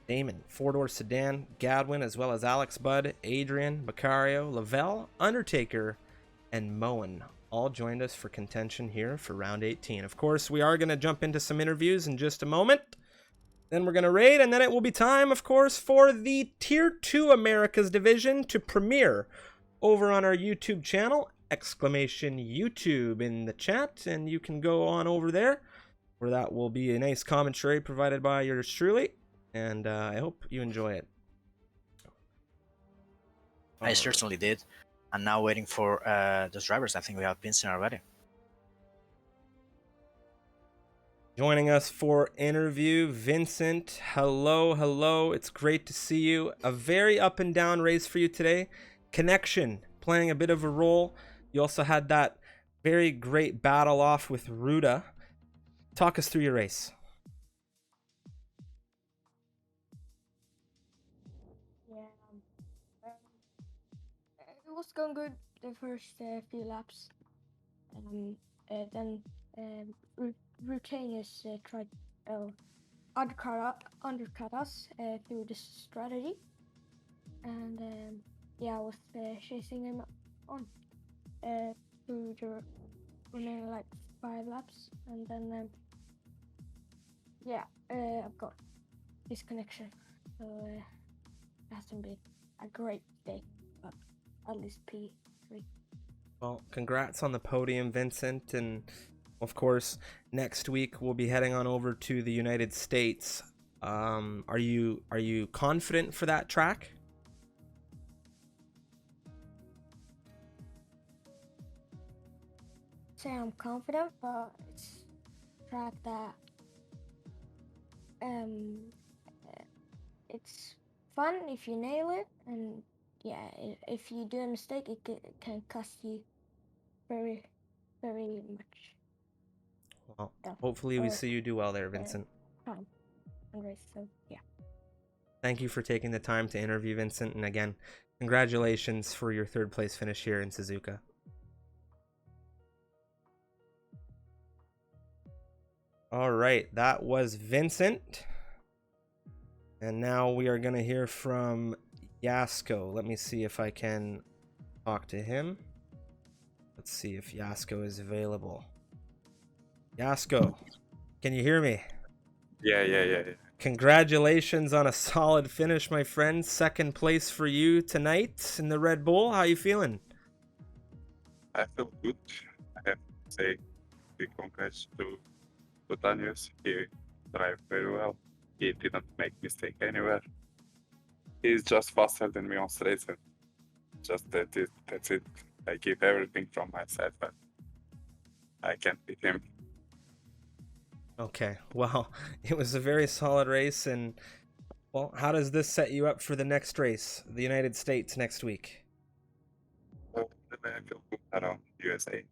Damon, four-door sedan, Gadwin, as well as Alex Budd, Adrian, Macario, Lavelle, Undertaker, and Moen all joined us for contention here for round 18. Of course, we are going to jump into some interviews in just a moment. Then we're going to raid, and then it will be time, of course, for the Tier 2 Americas division to premiere over on our YouTube channel. Exclamation YouTube in the chat, and you can go on over there where that will be a nice commentary provided by yours truly, and I hope you enjoy it. I certainly did. And now waiting for those drivers. I think we have Vincent already. Joining us for interview, Vincent. Hello. It's great to see you. A very up and down race for you today. Connection playing a bit of a role. You also had that very great battle off with Ruda. Talk us through your race. Yeah, it was going good the first few laps. Then Rutanius tried undercut us through this strategy, and I was chasing him on through the remaining like 5 laps, and then I've got disconnection, so it hasn't been a great day, but at least P3. Well, congrats on the podium, Vincent, and of course next week we'll be heading on over to the United States. Are you confident for that track? Say I'm confident, but it's a track that it's fun if you nail it, and if you do a mistake, it can cost you very, very much. Well, hopefully we see you do well there, Vincent. Time and race, so yeah. Thank you for taking the time to interview Vincent, and again, congratulations for your third place finish here in Suzuka. All right, that was Vincent. And now we are going to hear from Yasko. Let me see if I can talk to him. Let's see if Yasko is available. Yasko, can you hear me? Yeah. Congratulations on a solid finish, my friend. Second place for you tonight in the Red Bull. How you feeling? I feel good. I have to say big congrats to Daniels. He drive very well. He didn't make mistake anywhere. He's just faster than me on straights, and just that's it. I give everything from my side, but I can't beat him. Okay, well, it was a very solid race, and well, how does this set you up for the next race, the United States next week? The I feel good around USA.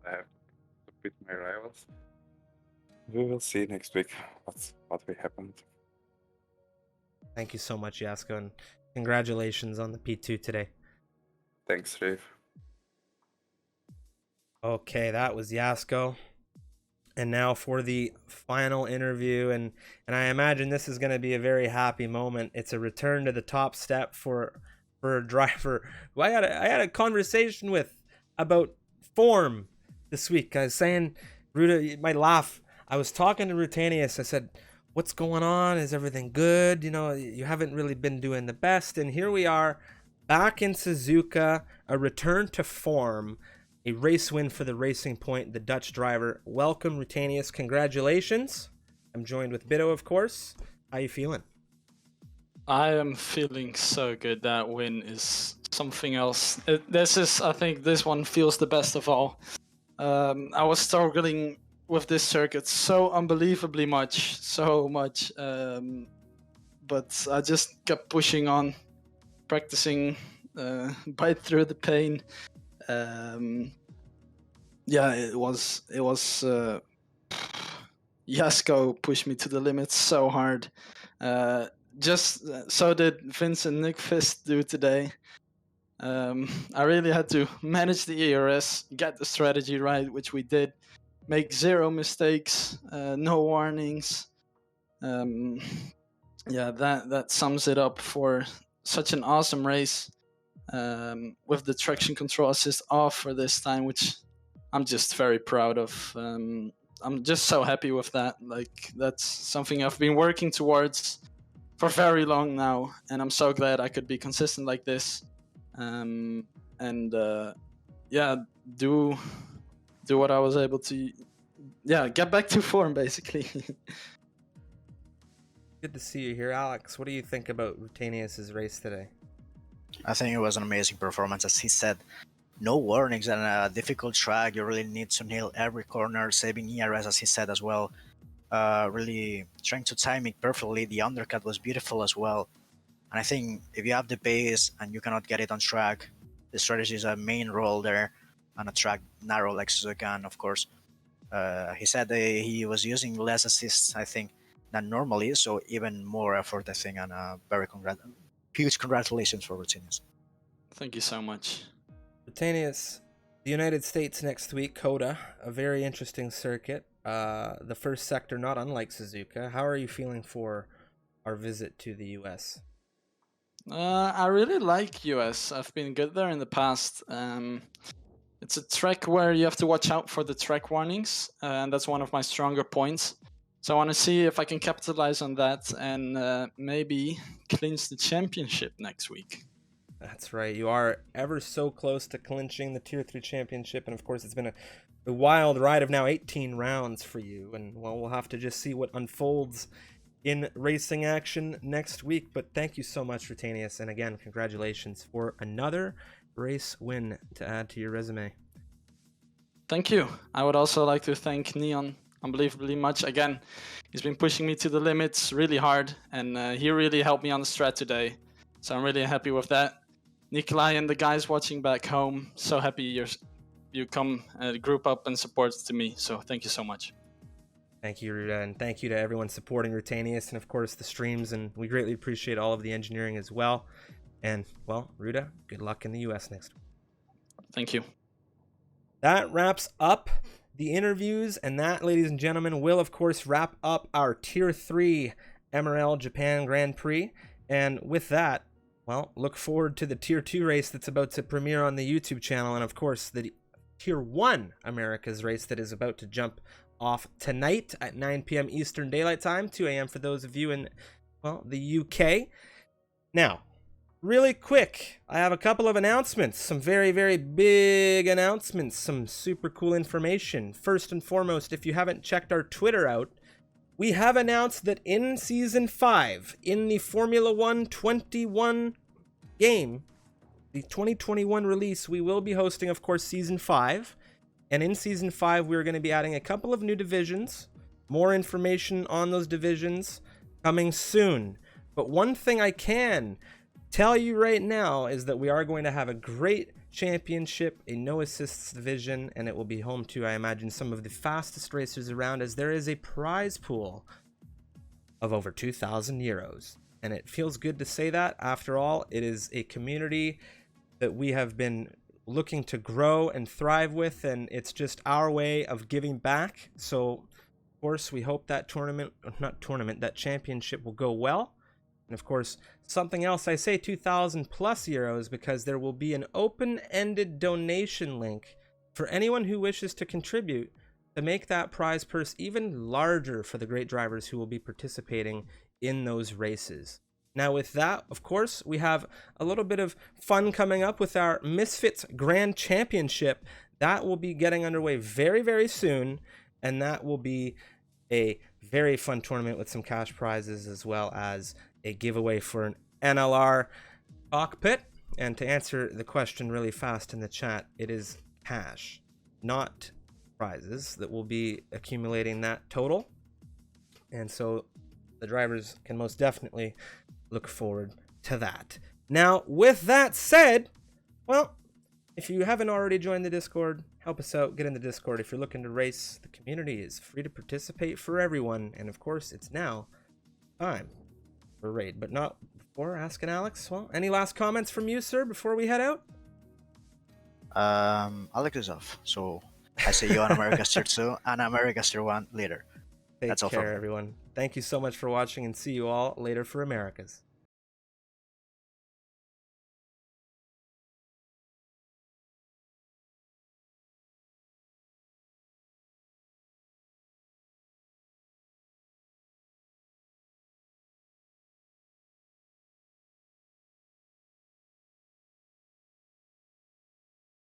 I have to beat my rivals. We will see next week what will happen. Thank you so much, Yasko, and congratulations on the P2 today. Thanks, Rave. Okay, that was Yasko. And now for the final interview, and I imagine this is going to be a very happy moment. It's a return to the top step for a driver who I had a conversation with about form this week. I was saying, Ruta, you might laugh. I was talking to Rutanius. I said, "What's going on? Is everything good? You know, you haven't really been doing the best." And here we are, back in Suzuka, a return to form. A race win for the Racing Point, the Dutch driver. Welcome, Rutanius. Congratulations. I'm joined with Bito, of course. How you feeling? I am feeling so good. That win is something else. I think this one feels the best of all. I was struggling with this circuit so unbelievably much, but I just kept pushing on, practicing, bite through the pain. It was Yasko pushed me to the limits so hard. So did Vincent Nickfist do today. I really had to manage the ERS, get the strategy right, which we did, make 0 mistakes, no warnings. That sums it up for such an awesome race. With the traction control assist off for this time, which I'm just very proud of. I'm just so happy with that. Like, that's something I've been working towards for very long now, and I'm so glad I could be consistent like this. Do what I was able to. Get back to form, basically. Good to see you here, Alex. What do you think about Rutanius's race today? I think it was an amazing performance. As he said, no warnings and a difficult track. You really need to nail every corner, saving ERS, as he said as well. Really trying to time it perfectly. The undercut was beautiful as well. And I think if you have the pace and you cannot get it on track, the strategy is a main role there on a track narrow like Suzuka. And of course, he said he was using less assists, I think, than normally. So even more effort, I think, and huge congratulations for Rutanius. Thank you so much. Rutanius, the United States next week, COTA, a very interesting circuit. The first sector, not unlike Suzuka. How are you feeling for our visit to the US? I really like US. I've been good there in the past. It's a track where you have to watch out for the track warnings, and that's one of my stronger points. So I want to see if I can capitalize on that and maybe clinch the championship next week. That's right. You are ever so close to clinching the Tier 3 championship. And of course, it's been a wild ride of now 18 rounds for you. And well, we'll have to just see what unfolds in racing action next week. But thank you so much, Rutanius. And again, congratulations for another race win to add to your resume. Thank you. I would also like to thank Neon unbelievably much. Again, he's been pushing me to the limits really hard, and he really helped me on the strat today. So I'm really happy with that. Nikolai and the guys watching back home, so happy you come group up and support to me. So thank you so much. Thank you, Ruta, and thank you to everyone supporting Rutanius and of course the streams, and we greatly appreciate all of the engineering as well. And well, Ruta, good luck in the US next week. Thank you. That wraps up the interviews, and that, ladies and gentlemen, will of course wrap up our Tier 3 MRL Japan Grand Prix. And with that, well, look forward to the Tier 2 race that's about to premiere on the YouTube channel, and of course the Tier 1 Americas race that is about to jump off tonight at 9 p.m. Eastern Daylight Time, 2 a.m. for those of you in, well, the UK. Now, really quick, I have a couple of announcements, some very, very big announcements, some super cool information. First and foremost, if you haven't checked our Twitter out, we have announced that in Season 5, in the Formula 1 21 game, the 2021 release, we will be hosting, of course, Season 5. And in Season 5, we're going to be adding a couple of new divisions. More information on those divisions coming soon. But one thing I can tell you right now is that we are going to have a great championship, a no assists division, and it will be home to, I imagine, some of the fastest racers around, as there is a prize pool of over 2,000 euros. And it feels good to say that. After all, it is a community that we have been looking to grow and thrive with, and it's just our way of giving back. So of course we hope that that championship will go well. And of course, something else, I say 2,000 plus euros because there will be an open-ended donation link for anyone who wishes to contribute to make that prize purse even larger for the great drivers who will be participating in those races. Now with that, of course, we have a little bit of fun coming up with our Misfits Grand Championship. That will be getting underway very, very soon, and that will be a very fun tournament with some cash prizes as well as a giveaway for an NLR cockpit. And to answer the question really fast in the chat, it is cash, not prizes, that will be accumulating that total. And so the drivers can most definitely look forward to that. Now, with that said, well, if you haven't already joined the Discord, help us out, get in the Discord. If you're looking to race, the community is free to participate for everyone. And of course, it's now time for a raid, but not before asking Alex. Well, any last comments from you, sir, before we head out? Alex is off, so I see you on America's Tier 2 and America's Tier 1 later. Take That's all care, from me. everyone. Thank you so much for watching, and see you all later for Americas.